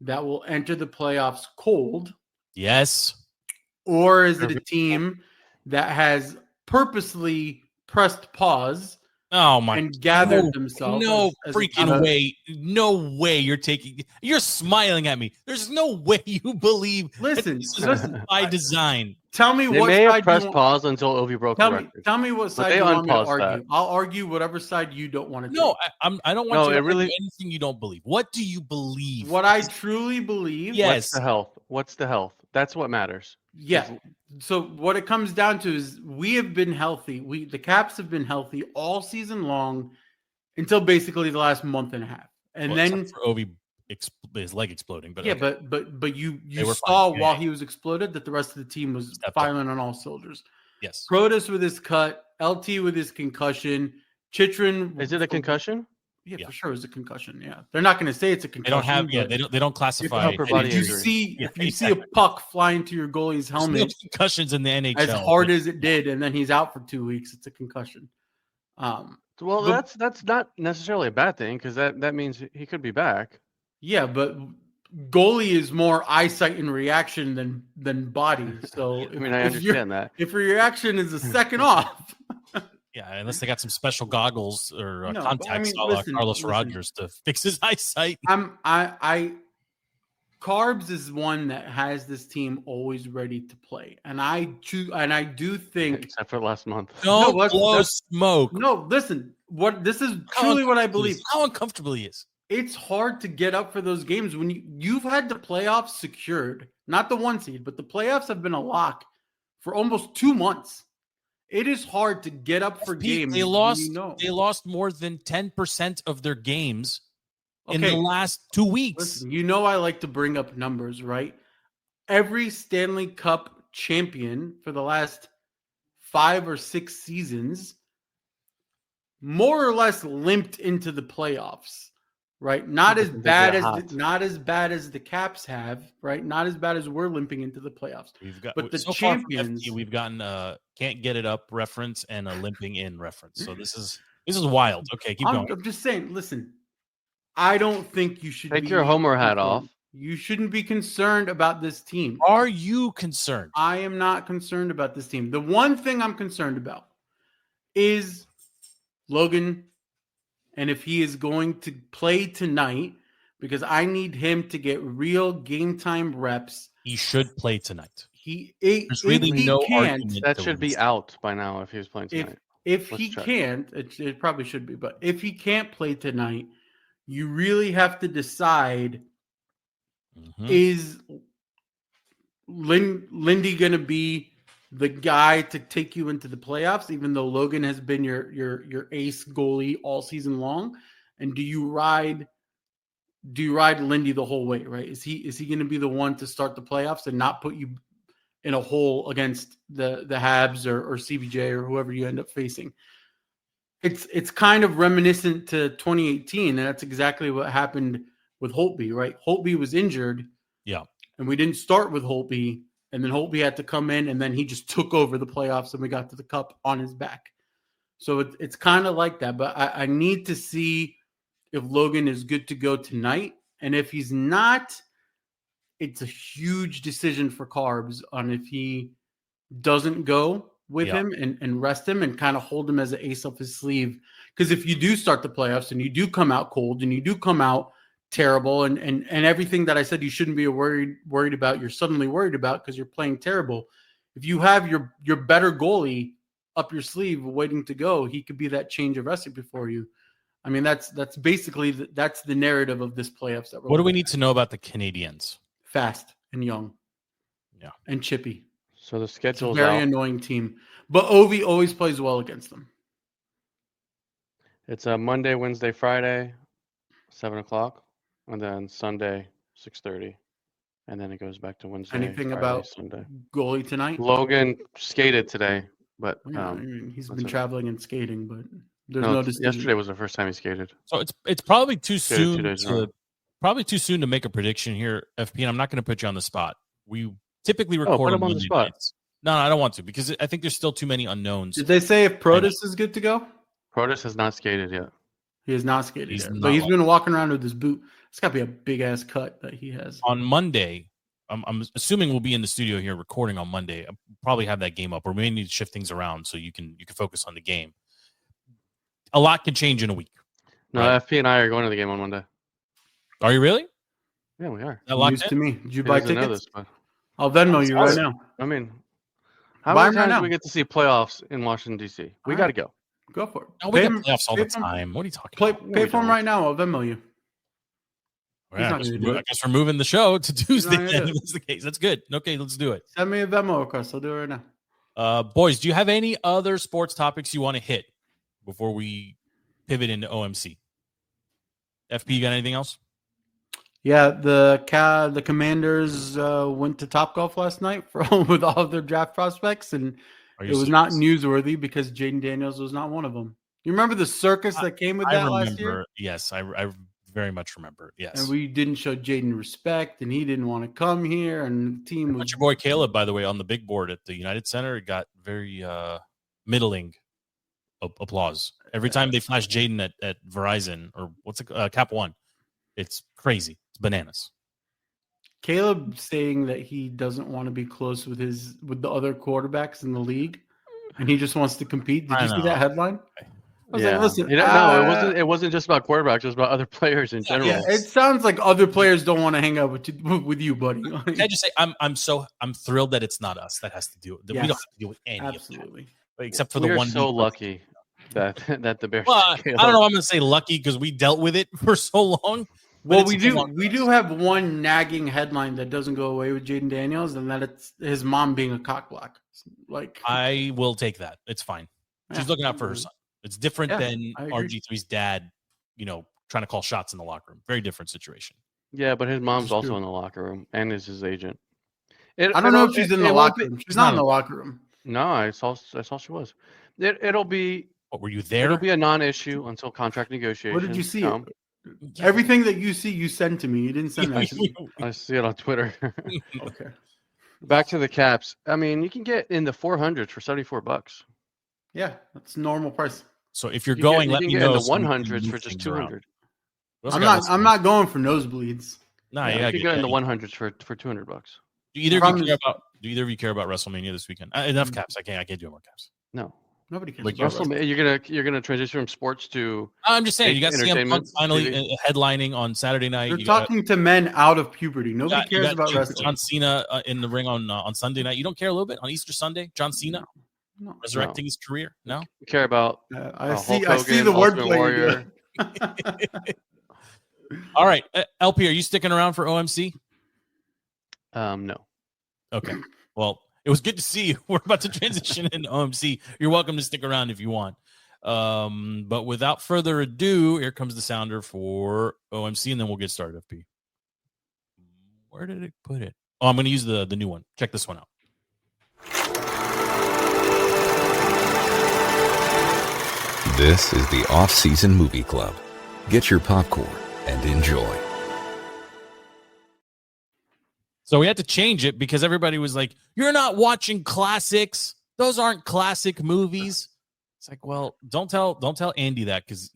that will enter the playoffs cold? Yes. Or is it a team that has purposely pressed pause and gathered themselves? No freaking way. No way you're smiling at me. There's no way you believe listen by design. Tell me they what may side have pressed pause until Ovi broke the record. Tell me what side you want me to argue. That. I'll argue whatever side you don't want to No, I don't want you to argue anything you don't believe. What do you believe? What I truly believe. Yes. What's the health? That's what matters. Yeah. So what it comes down to is we have been healthy. The Caps have been healthy all season long until basically the last month and a half. And then for Ovi his leg exploding, but yeah, okay. but you saw while he was exploded that the rest of the team was firing on all cylinders. Yes. Protas with his cut, LT with his concussion, Chychrun. Is it a concussion? Yeah, for sure, it's a concussion. Yeah, they're not going to say it's a concussion. They don't classify. If you see a puck flying to your goalie's helmet, no concussions in the NHL as hard as it did, and then he's out for 2 weeks, it's a concussion. Well, that's not necessarily a bad thing because that means he could be back. Yeah, but goalie is more eyesight and reaction than body. So I mean, I understand that. If your reaction is a second off. Yeah, unless they got some special goggles or contacts, Carlos Rogers to fix his eyesight. Carbs is one that has this team always ready to play, and I do think, except for last month. Don't blow smoke. No, listen. This is truly what I believe. How uncomfortable he is. It's hard to get up for those games when you've had the playoffs secured, not the 1 seed, but the playoffs have been a lock for almost 2 months. It is hard to get up for games. They lost more than 10% of their games in the last 2 weeks. Listen, I like to bring up numbers, right? Every Stanley Cup champion for the last 5 or 6 seasons more or less limped into the playoffs, right? Not as bad as the Caps have, right? Not as bad as we're limping into the playoffs. But the champions, we've gotten can't get it up reference and a limping in reference. So this is wild. Okay, keep going. I'm just saying, listen, I don't think you should take your Homer hat off. You shouldn't be concerned about this team. Are you concerned? I am not concerned about this team. The one thing I'm concerned about is Logan, and if he is going to play tonight, because I need him to get real game time reps. He should play tonight. There's really no argument. That should be out by now if he was playing tonight. If he can't, it probably should be. But if he can't play tonight, you really have to decide, is Lindy going to be the guy to take you into the playoffs, even though Logan has been your ace goalie all season long? And do you ride do you ride Lindy the whole way, right? Is he going to be the one to start the playoffs and not put you in a hole against the Habs or CBJ or whoever you end up facing? It's kind of reminiscent to 2018, and that's exactly what happened with Holtby, right? Holtby was injured. Yeah. And we didn't start with Holtby, and then Holtby had to come in, and then he just took over the playoffs, and we got to the cup on his back. So it's kind of like that, but I need to see if Logan is good to go tonight. And if he's not, it's a huge decision for Carbs on if he doesn't go with him and rest him and kind of hold him as an ace up his sleeve. Because if you do start the playoffs and you do come out cold and you do come out terrible and everything that I said you shouldn't be worried about, you're suddenly worried about because you're playing terrible. If you have your better goalie up your sleeve waiting to go, he could be that change of recipe for you. I mean, that's basically that's the narrative of this playoffs. What do we need to know about the Canadiens? Fast and young, yeah, and chippy. So the schedule is very annoying team, but Ovi always plays well against them. It's a Monday, Wednesday, Friday, 7:00, and then Sunday, 6:30, and then it goes back to Wednesday. Anything Friday, about Sunday goalie tonight? Logan skated today, but I mean, he's been traveling and skating, but there's no decision. Yesterday was the first time he skated. So it's probably too soon to make a prediction here, FP. And I'm not going to put you on the spot. We typically record on Monday nights. No, I don't want to because I think there's still too many unknowns. Did they say if Protas is good to go? Protas has not skated yet. He has not skated yet, but he's been walking around with his boot. It's got to be a big ass cut that he has. On Monday, I'm assuming we'll be in the studio here recording on Monday. I'll probably have that game up, or we may need to shift things around so you can focus on the game. A lot can change in a week. No, right? FP and I are going to the game on Monday. Are you really? Yeah, we are. News to me. Did you buy tickets? I'll Venmo you right now. I mean, how many times do we get to see playoffs in Washington, D.C.? We got to go. Go for it. No, we get playoffs all the time. What are you talking about? Pay for them right now. I'll Venmo you. Yeah, I guess we're moving the show to Tuesday. If that's the case. That's good. Okay, let's do it. Send me a Venmo request. I'll do it right now. Boys, do you have any other sports topics you want to hit before we pivot into OMC? FP, you got anything else? Yeah, the Commanders went to Topgolf last night with all of their draft prospects, and it was not newsworthy because Jaden Daniels was not one of them. You remember the circus that came with that last year? Yes, I very much remember. Yes, and we didn't show Jaden respect, and he didn't want to come here, and the team was. Your boy Caleb, by the way, on the big board at the United Center, got very middling applause every time they flash Jaden at Verizon or what's it, Cap One. It's crazy. It's bananas. Caleb saying that he doesn't want to be close with the other quarterbacks in the league, and he just wants to compete. Did you see that headline? I was like, listen, no, it wasn't just about quarterbacks. It was about other players in general. Yeah, it sounds like other players don't want to hang out with you, buddy. Can I just say I'm thrilled that it's not us that has to do it. Yes, we don't have to deal with any absolutely. Of that, except for the one. We're so lucky that the Bears. Well, I don't know. I'm going to say lucky because we dealt with it for so long. Well, we do have one nagging headline that doesn't go away with Jaden Daniels, and that it's his mom being a cockblock. Like I will take that. It's fine. She's looking out for her son. It's different than RG3's dad, trying to call shots in the locker room. Very different situation. Yeah, but his mom's also in the locker room and is his agent. I don't know if she's in the locker room. She's not in the locker room. No, I saw she was. It'll be. What, were you there? It'll be a non-issue until contract negotiations. What did you see? Everything that you see, you send to me. You didn't send that to me. I see it on Twitter. Okay. Back to the Caps. I mean, you can get in the 400s for $74. Yeah, that's normal price. So if you're going, let me know. In the 100s for just $200. I'm not going for nosebleeds. No, you can get in the 100s for $200. Do either of you care about WrestleMania this weekend? Enough Caps. I can't do more Caps. No. Nobody cares. Like you're gonna transition from sports to. I'm just saying, you got CM Punk finally headlining on Saturday night. You're talking to men out of puberty. Nobody cares about wrestling. John Cena in the ring on Sunday night. You don't care a little bit on Easter Sunday. John Cena resurrecting his career. No, you care about. I see the wordplay. All right, LP, are you sticking around for OMC? No. Okay. Well. It was good to see you. We're about to transition into OMC. You're welcome to stick around if you want. But without further ado, here comes the sounder for OMC, and then we'll get started. FP. Where did it put it? Oh, I'm going to use the new one. Check this one out. This is the Off-Season Movie Club. Get your popcorn and enjoy. So we had to change it because everybody was like, "You're not watching classics. Those aren't classic movies." It's like, well, don't tell Andy that because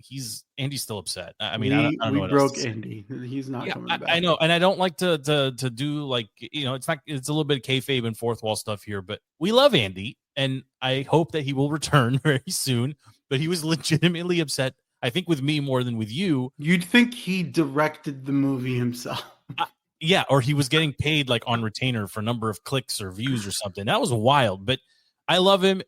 Andy's still upset. I mean, I don't know. We broke Andy. He's not coming back. I know, and I don't like to do like, you know, it's a little bit of kayfabe and fourth wall stuff here, but we love Andy, and I hope that he will return very soon. But he was legitimately upset, I think, with me more than with you. You'd think he directed the movie himself. Yeah, or he was getting paid like on retainer for number of clicks or views or something. That was wild, but I love him.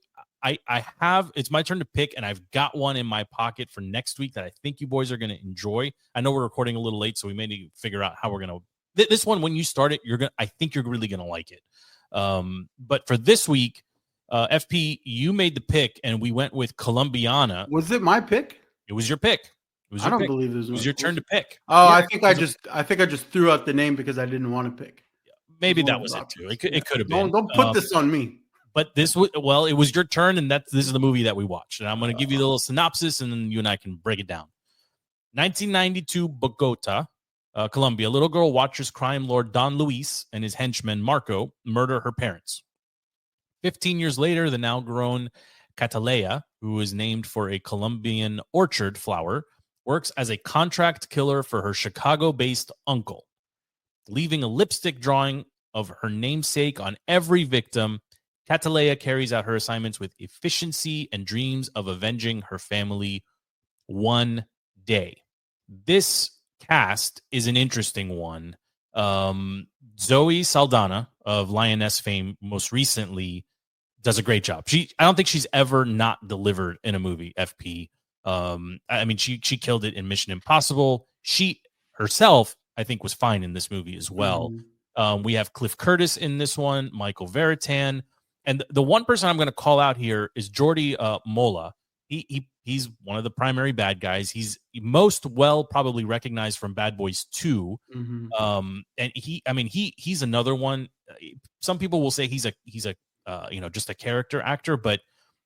It's my turn to pick, and I've got one in my pocket for next week that I think you boys are going to enjoy. I know we're recording a little late, so we may need to figure out how we're going to. This one, when you start it, I think you're really going to like it. But for this week, FP, you made the pick, and we went with Colombiana. Was it my pick? It was your pick. I don't believe it was your turn to pick. Oh, yeah, I think I just threw out the name because I didn't want to pick. Maybe that was it too. It could have been. Don't put this on me. But it was your turn, and this is the movie that we watched. And I'm going to give you the little synopsis, and then you and I can break it down. 1992, Bogota, Colombia. A little girl watches crime lord Don Luis and his henchman Marco murder her parents. 15 years later, the now grown Catalea, who is named for a Colombian orchard flower, works as a contract killer for her Chicago-based uncle, leaving a lipstick drawing of her namesake on every victim. Catalea carries out her assignments with efficiency and dreams of avenging her family one day. This cast is an interesting one. Zoe Saldana of Lioness fame most recently does a great job. I don't think she's ever not delivered in a movie, FP. I mean, she killed it in Mission Impossible. She herself, I think, was fine in this movie as well. We have Cliff Curtis in this one, Michael Veritan. And the one person I'm going to call out here is Jordi Mola. He's one of the primary bad guys. He's most well probably recognized from Bad Boys 2. And he's another one. Some people will say he's a just a character actor, but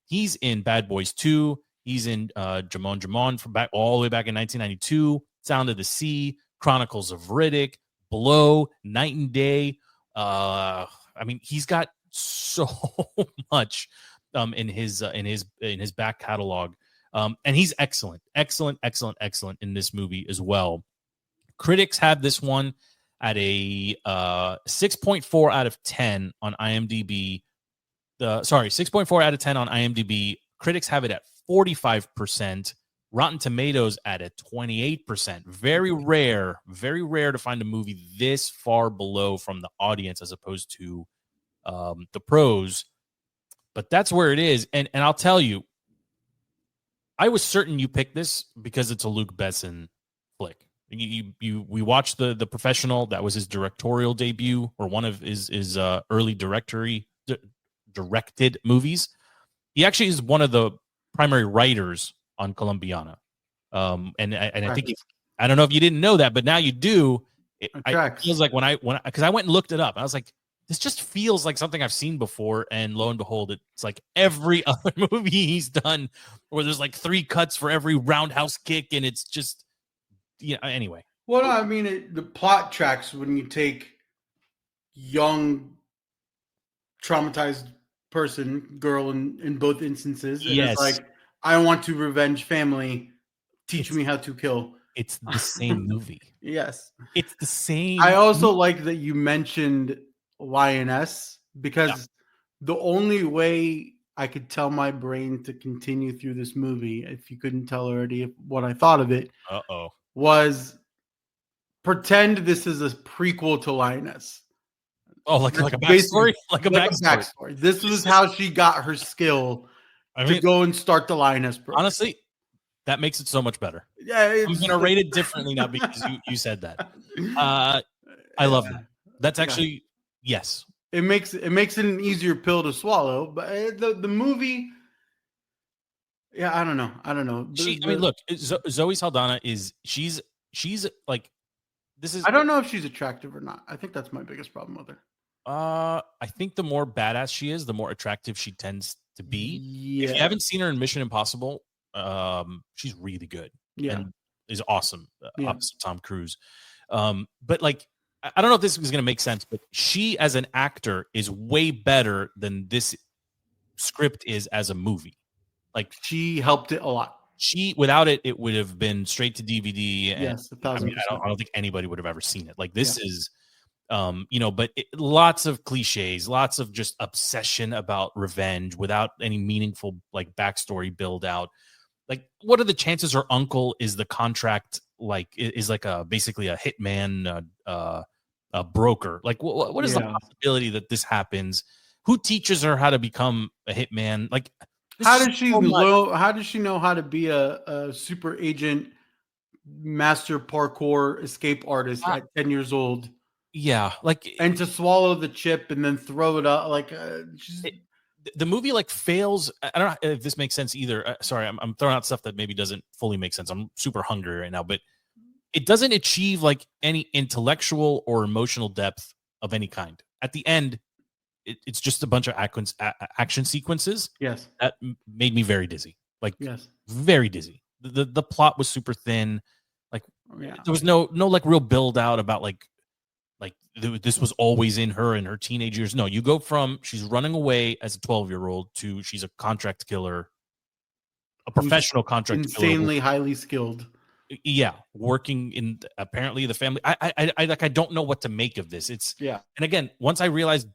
he's in Bad Boys 2. He's in Jamon from all the way back in 1992, Sound of the Sea, Chronicles of Riddick, Blow, Night and Day. He's got so much in his back catalog, and he's excellent in this movie as well. Critics have this one at a 6.4 out of 10 on IMDb. 6.4 out of 10 on IMDb. Critics have it at 45%. Rotten Tomatoes at a 28%. Very rare to find a movie this far below from the audience as opposed to the pros. But that's where it is. And I'll tell you, I was certain you picked this because it's a Luc Besson flick. We watched the Professional. That was his directorial debut, or one of his early directed movies. He actually is one of the primary writers on Colombiana. And I think I don't know if you didn't know that, but now you do. It feels like because I went and looked it up. I was like, this just feels like something I've seen before. And lo and behold, it's like every other movie he's done where there's like 3 cuts for every roundhouse kick. And it's just, anyway. Well, no, I mean, the plot tracks when you take young, traumatized girl in both instances. And yes. It's like, I want to revenge family. Teach me how to kill. It's the same movie. Yes. It's the same. I also like that you mentioned Lioness because the only way I could tell my brain to continue through this movie, if you couldn't tell already what I thought of it, was pretend this is a prequel to Lioness. Oh, like a backstory? Like a backstory. This was how she got her skill to go and start the Lioness program. Honestly, that makes it so much better. Yeah, I'm going to rate it differently now because you said that. I love that. That's actually, yes. It makes it an easier pill to swallow, but the movie, Yeah, I don't know. I mean, look, Zoe Saldana she's like, this is. I don't know if she's attractive or not. I think that's my biggest problem with her. I think the more badass she is, the more attractive she tends to be. Yeah. If you haven't seen her in Mission Impossible, she's really good. Yeah. And is awesome. Yeah. Opposite Tom Cruise. But like, I don't know if this is going to make sense, but she as an actor is way better than this script is as a movie. Like, she helped it a lot. Without it, it would have been straight to DVD. And Yes, 1,000%. I don't think anybody would have ever seen it. Like, this is, but lots of cliches, lots of just obsession about revenge without any meaningful like backstory build out. Like, what are the chances her uncle is the contract, like, is like basically a hitman, a broker? Like, what is the possibility that this happens? Who teaches her how to become a hitman? Like, how does she know how to be a super agent, master parkour escape artist at 10 years old? Yeah, like, and to swallow the chip and then throw it up, like the movie like fails. I don't know if this makes sense either. Sorry, I'm throwing out stuff that maybe doesn't fully make sense. I'm super hungry right now, but it doesn't achieve like any intellectual or emotional depth of any kind. At the end, it's just a bunch of action sequences. Yes, that made me very dizzy. Like, yes, very dizzy. The plot was super thin. Like, there was no like real build out about like this was always in her in her teenage years. No, you go from she's running away as a 12-year-old to she's a contract killer, a professional contract insanely killer, highly skilled. Yeah, working in apparently the family. I don't know what to make of this. It's and again, once I realized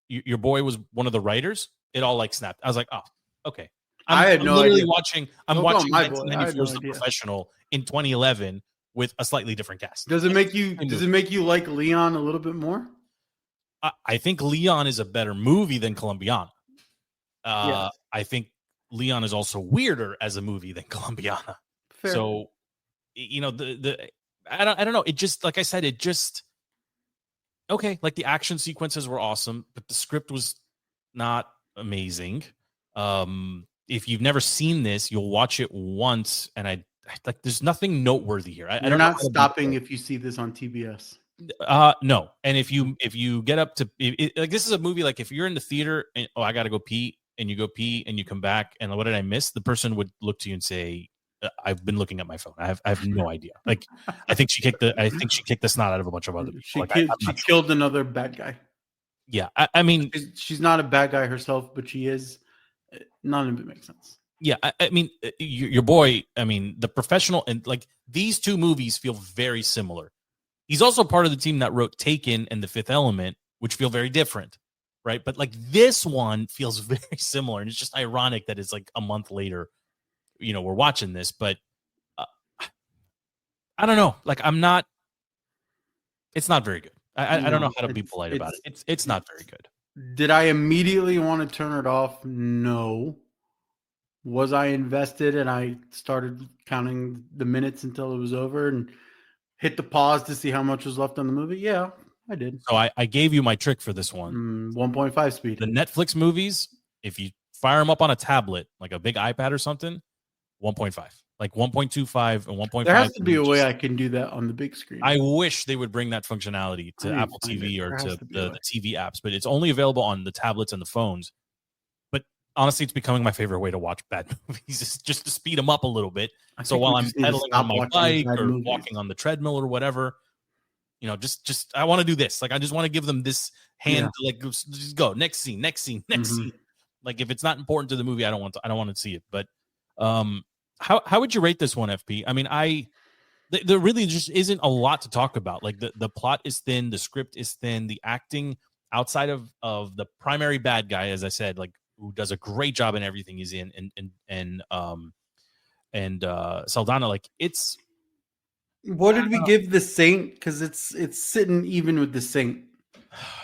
your boy was one of the writers, it all like snapped. I was like, oh, okay. I'm literally watching. I'm watching 1994's The Professional in 2011 with a slightly different cast. Does it make you like Leon a little bit more? I think Leon is a better movie than Colombiana. I think Leon is also weirder as a movie than Colombiana. Fair. So, I don't know. It just, like I said, okay. Like, the action sequences were awesome, but the script was not amazing. If you've never seen this, you'll watch it once, and like, there's nothing noteworthy here. You're not stopping if you see this on TBS. No. And if you get up to like, this is a movie, like, if you're in the theater and I gotta go pee, and you go pee and you come back and what did I miss? The person would look to you and say, I've been looking at my phone. I have no idea. Like, I think she kicked the snot out of a bunch of other people. She killed another bad guy. Yeah. I mean, she's not a bad guy herself, but she is. None of it makes sense. Yeah, I mean, your boy, I mean, The Professional, and like, these two movies feel very similar. He's also part of the team that wrote Taken and The Fifth Element, which feel very different, right? But like, this one feels very similar, and it's just ironic that it's like a month later, we're watching this. But I don't know. Like, it's not very good. I don't know how to be polite about it. It's not very good. Did I immediately want to turn it off? No. Was I invested and I started counting the minutes until it was over and hit the pause to see how much was left on the movie? Yeah, I did. So I gave you my trick for this one. 1.5 speed. The Netflix movies, if you fire them up on a tablet, like a big iPad or something, 1.5. Like 1.25 and 1.5. There has to be a way I can do that on the big screen. I wish they would bring that functionality to Apple TV or to the TV apps, but it's only available on the tablets and the phones. But honestly, it's becoming my favorite way to watch bad movies, just to speed them up a little bit. So while I'm pedaling on my bike or walking on the treadmill or whatever, just I want to do this. Like, I just want to give them this hand to like just go next scene. Like, if it's not important to the movie, I don't want to see it. But how would you rate this one, FP? I mean, there really just isn't a lot to talk about. Like, the plot is thin, the script is thin, the acting outside of the primary bad guy, as I said, like, who does a great job in everything he's in, and Saldana, like, it's. What did we give The Saint? Because it's sitting even with The Saint.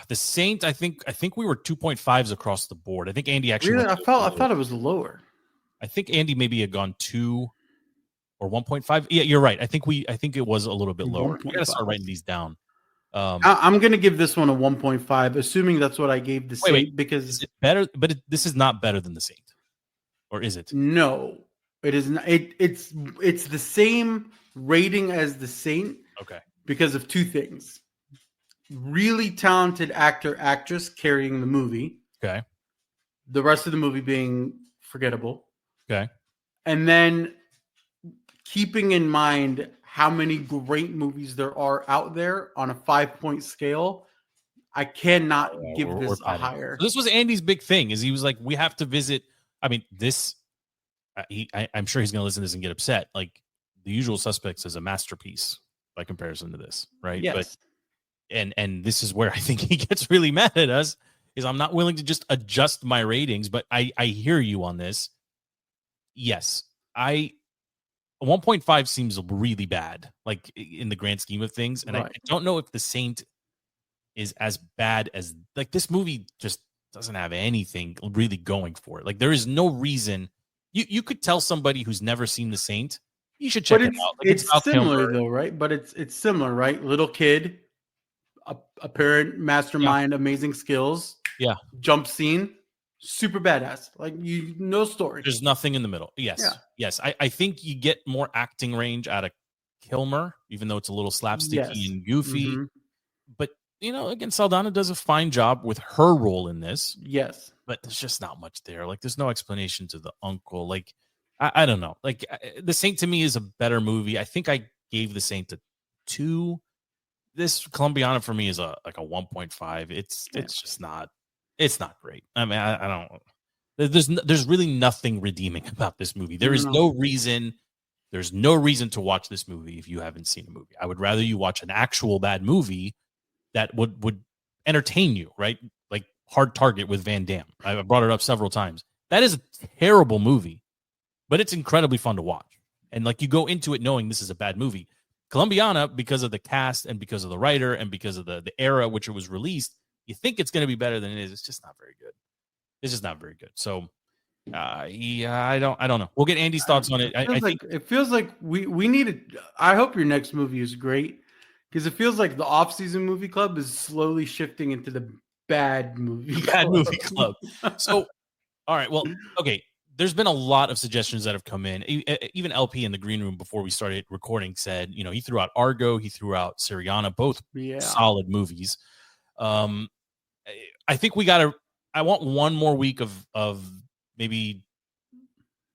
The Saint, I think we were 2.5s across the board. I think Andy actually. Really? I thought it was lower. I think Andy maybe had gone 2 or 1.5. Yeah, you're right. I think it was a little bit lower. We gotta start writing these down. I'm gonna give this one a 1.5, assuming that's what I gave The Saint. Because is it better, but this is not better than The Saint, or is it? No, It is not. It's the same rating as The Saint. Okay. Because of two things: really talented actor, actress carrying the movie. Okay. The rest of the movie being forgettable. Okay. And then keeping in mind how many great movies there are out there on a 5-point scale, I cannot give this a higher. So this was Andy's big thing. Is he was like, we have to visit. I mean, this. I'm sure he's going to listen to this and get upset. Like, The Usual Suspects is a masterpiece by comparison to this, right? Yes. But and this is where I think he gets really mad at us. Is I'm not willing to just adjust my ratings, but I hear you on this. Yes, 1.5 seems really bad, like in the grand scheme of things, and right. I don't know if The Saint is as bad as like this movie just doesn't have anything really going for it. Like there is no reason you could tell somebody who's never seen The Saint, you should check it out. Like it's similar though, right? But it's similar, right? Little kid, a parent, mastermind, amazing skills. Yeah. Jump scene, super badass. Like no story. There's nothing in the middle. Yes. Yeah. Yes. I think you get more acting range out of Kilmer, even though it's a little slapsticky and goofy. Mm-hmm. But again, Saldana does a fine job with her role in this. Yes. But there's just not much there. Like there's no explanation to the uncle. Like I don't know. Like The Saint to me is a better movie. I think I gave The Saint a 2. This Colombiana for me is a 1.5. It's just not. It's not great. I mean, I don't. There's really nothing redeeming about this movie. There is no reason. There's no reason to watch this movie if you haven't seen a movie. I would rather you watch an actual bad movie that would entertain you, right? Like Hard Target with Van Damme. I brought it up several times. That is a terrible movie, but it's incredibly fun to watch. And like you go into it knowing this is a bad movie. Colombiana, because of the cast and because of the writer and because of the era which it was released, you think it's going to be better than it is. It's just not very good. It's just not very good. So, I don't know. We'll get Andy's thoughts on it. I think it feels like we need it. I hope your next movie is great because it feels like the off-season movie club is slowly shifting into the bad movie club. So, all right. Well, okay. There's been a lot of suggestions that have come in. Even LP in the green room before we started recording said, he threw out Argo, he threw out Syriana, both solid movies. I think I want one more week of maybe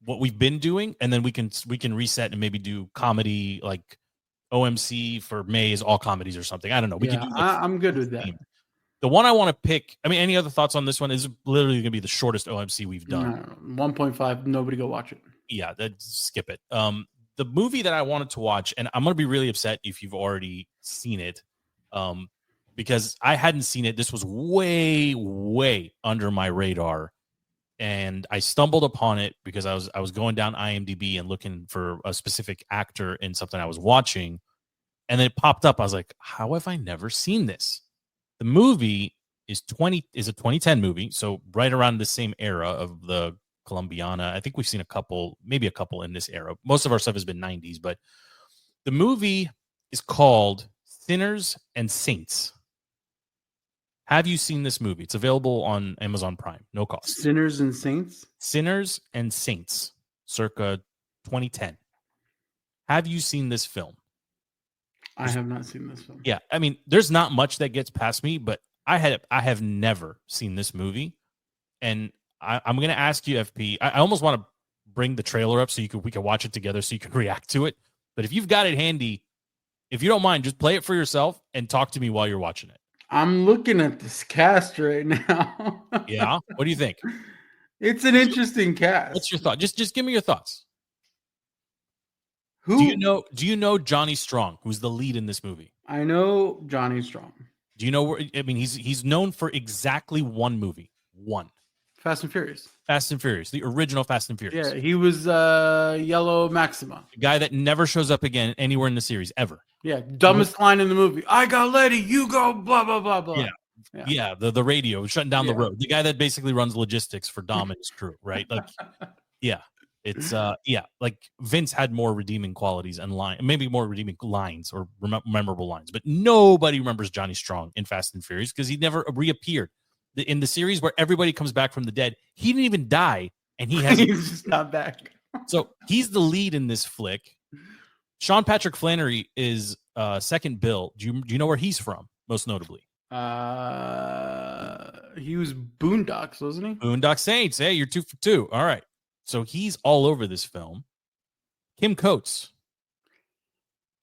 what we've been doing, and then we can reset and maybe do comedy like OMC for May is all comedies or something. I don't know. We can do I'm good with that. The one I want to pick, I mean, any other thoughts on this one? Is literally going to be the shortest OMC we've done. 1.5, nobody go watch it. Yeah, skip it. The movie that I wanted to watch, and I'm going to be really upset if you've already seen it, because I hadn't seen it. This was way, way under my radar, and I stumbled upon it because I was going down IMDb and looking for a specific actor in something I was watching, and then it popped up. I was like, how have I never seen this? The movie is a 2010 movie, so right around the same era of the Colombiana. I think we've seen maybe a couple in this era. Most of our stuff has been 90s, but the movie is called Sinners and Saints. Have you seen this movie? It's available on Amazon Prime, no cost. Sinners and Saints? Sinners and Saints, circa 2010. Have you seen this film? I have not seen this film. Yeah, I mean, there's not much that gets past me, but I have never seen this movie, and I'm going to ask you, FP. I almost want to bring the trailer up so we can watch it together, so you can react to it. But if you've got it handy, if you don't mind, just play it for yourself and talk to me while you're watching it. I'm looking at this cast right now. Yeah, what do you think? It's an interesting cast. What's your thought? Just give me your thoughts. Who do you know Johnny Strong, who's the lead in this movie? I know Johnny Strong. Do you know where? I mean, he's known for exactly one movie. One. Fast and Furious. Fast and Furious, the original Fast and Furious. Yeah, he was Yellow Maxima. The guy that never shows up again anywhere in the series ever. Yeah, dumbest line in the movie. I got Letty, you go blah blah blah blah. Yeah. The radio shutting down the road. The guy that basically runs logistics for Dom and his crew, right? Like, yeah. It's like Vince had more redeeming qualities and maybe more redeeming lines or memorable lines, but nobody remembers Johnny Strong in Fast and Furious because he never reappeared in the series where everybody comes back from the dead. He didn't even die, and he has he's just not back. So he's the lead in this flick. Sean Patrick Flannery is second bill. Do you know where he's from, most notably? He was Boondocks, wasn't he? Boondock Saints. Hey, you're 2 for 2. All right. So he's all over this film. Kim Coates.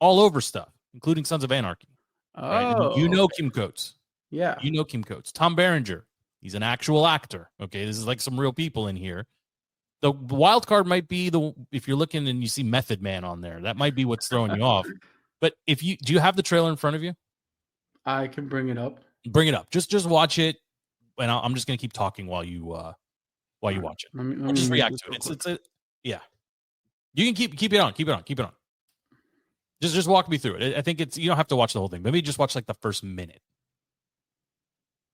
All over stuff, including Sons of Anarchy. Right? Oh. You know Kim Coates. Yeah. You know Kim Coates. Tom Berenger. He's an actual actor. Okay. This is like some real people in here. The wild card might be if you're looking and you see Method Man on there, that might be what's throwing you off. But do you have the trailer in front of you? I can bring it up. Bring it up. Just watch it, and I'm just gonna keep talking while you watch it. Let me I'll just react this to real it. Yeah. You can keep it on. Keep it on. Just walk me through it. I think you don't have to watch the whole thing. Maybe just watch like the first minute.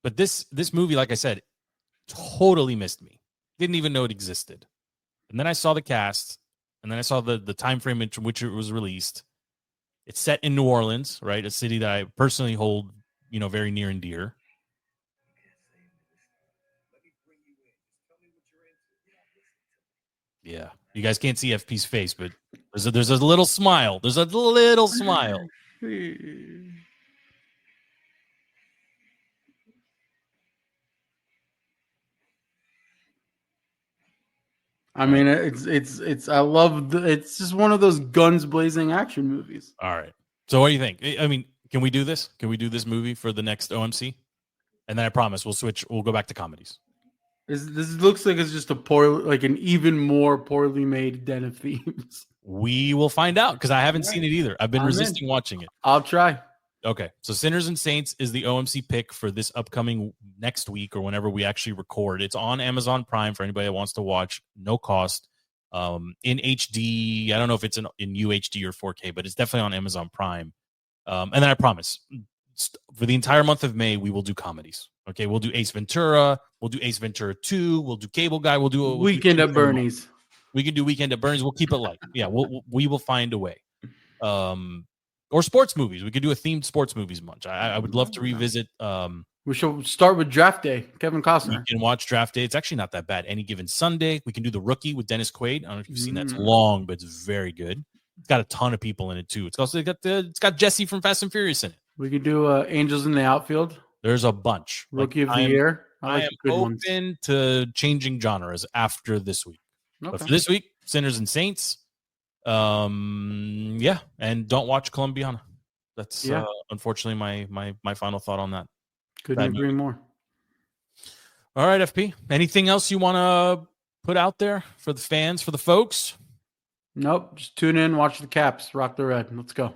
But this movie, like I said, totally missed me. Didn't even know it existed. And then I saw the cast, and then I saw the time frame in which it was released. It's set in New Orleans, right? A city that I personally hold, very near and dear. Yeah, you guys can't see FP's face, but there's a little smile. There's a little smile. I mean, it's I love it's just one of those guns blazing action movies. All right. So what do you think? I mean, can we do this? Can we do this movie for the next OMC? And then I promise we'll go back to comedies. This looks like it's just an even more poorly made Den of Thieves. We will find out because I haven't seen it either. I've been resisting watching it. I'll try. Okay. So Sinners and Saints is the OMC pick for this upcoming next week or whenever we actually record. It's on Amazon Prime for anybody that wants to watch. No cost. In HD. I don't know if it's in UHD or 4K, but it's definitely on Amazon Prime. And then I promise for the entire month of May, we will do comedies. Okay. We'll do Ace Ventura. We'll do Ace Ventura 2. We'll do Cable Guy. We'll do Weekend at Bernie's. We can do Weekend at Bernie's. We'll keep it light. Yeah. We will find a way. Or sports movies. We could do a themed sports movies month. I would love to revisit. We should start with Draft Day. Kevin Costner. We can watch Draft Day. It's actually not that bad. Any Given Sunday. We can do The Rookie with Dennis Quaid. I don't know if you've seen that. It's long, but it's very good. It's got a ton of people in it too. It's got Jesse from Fast and Furious in it. We could do Angels in the Outfield. There's a bunch. Rookie of the Year. I am open to changing genres after this week. Okay. But for this week, Sinners and Saints. Yeah, and don't watch Colombiana. That's unfortunately my final thought on that. Couldn't agree more. All right, FP. Anything else you want to put out there for the fans, for the folks? Nope. Just tune in, watch the Caps, rock the red. Let's go.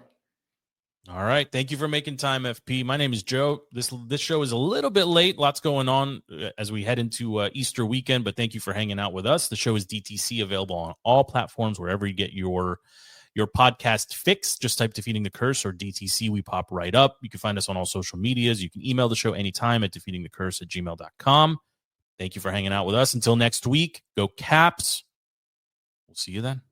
All right. Thank you for making time, FP. My name is Joe. This show is a little bit late. Lots going on as we head into Easter weekend, but thank you for hanging out with us. The show is DTC, available on all platforms, wherever you get your podcast fix. Just type Defeating the Curse or DTC. We pop right up. You can find us on all social medias. You can email the show anytime at defeatingthecurse@gmail.com. Thank you for hanging out with us. Until next week, go Caps. We'll see you then.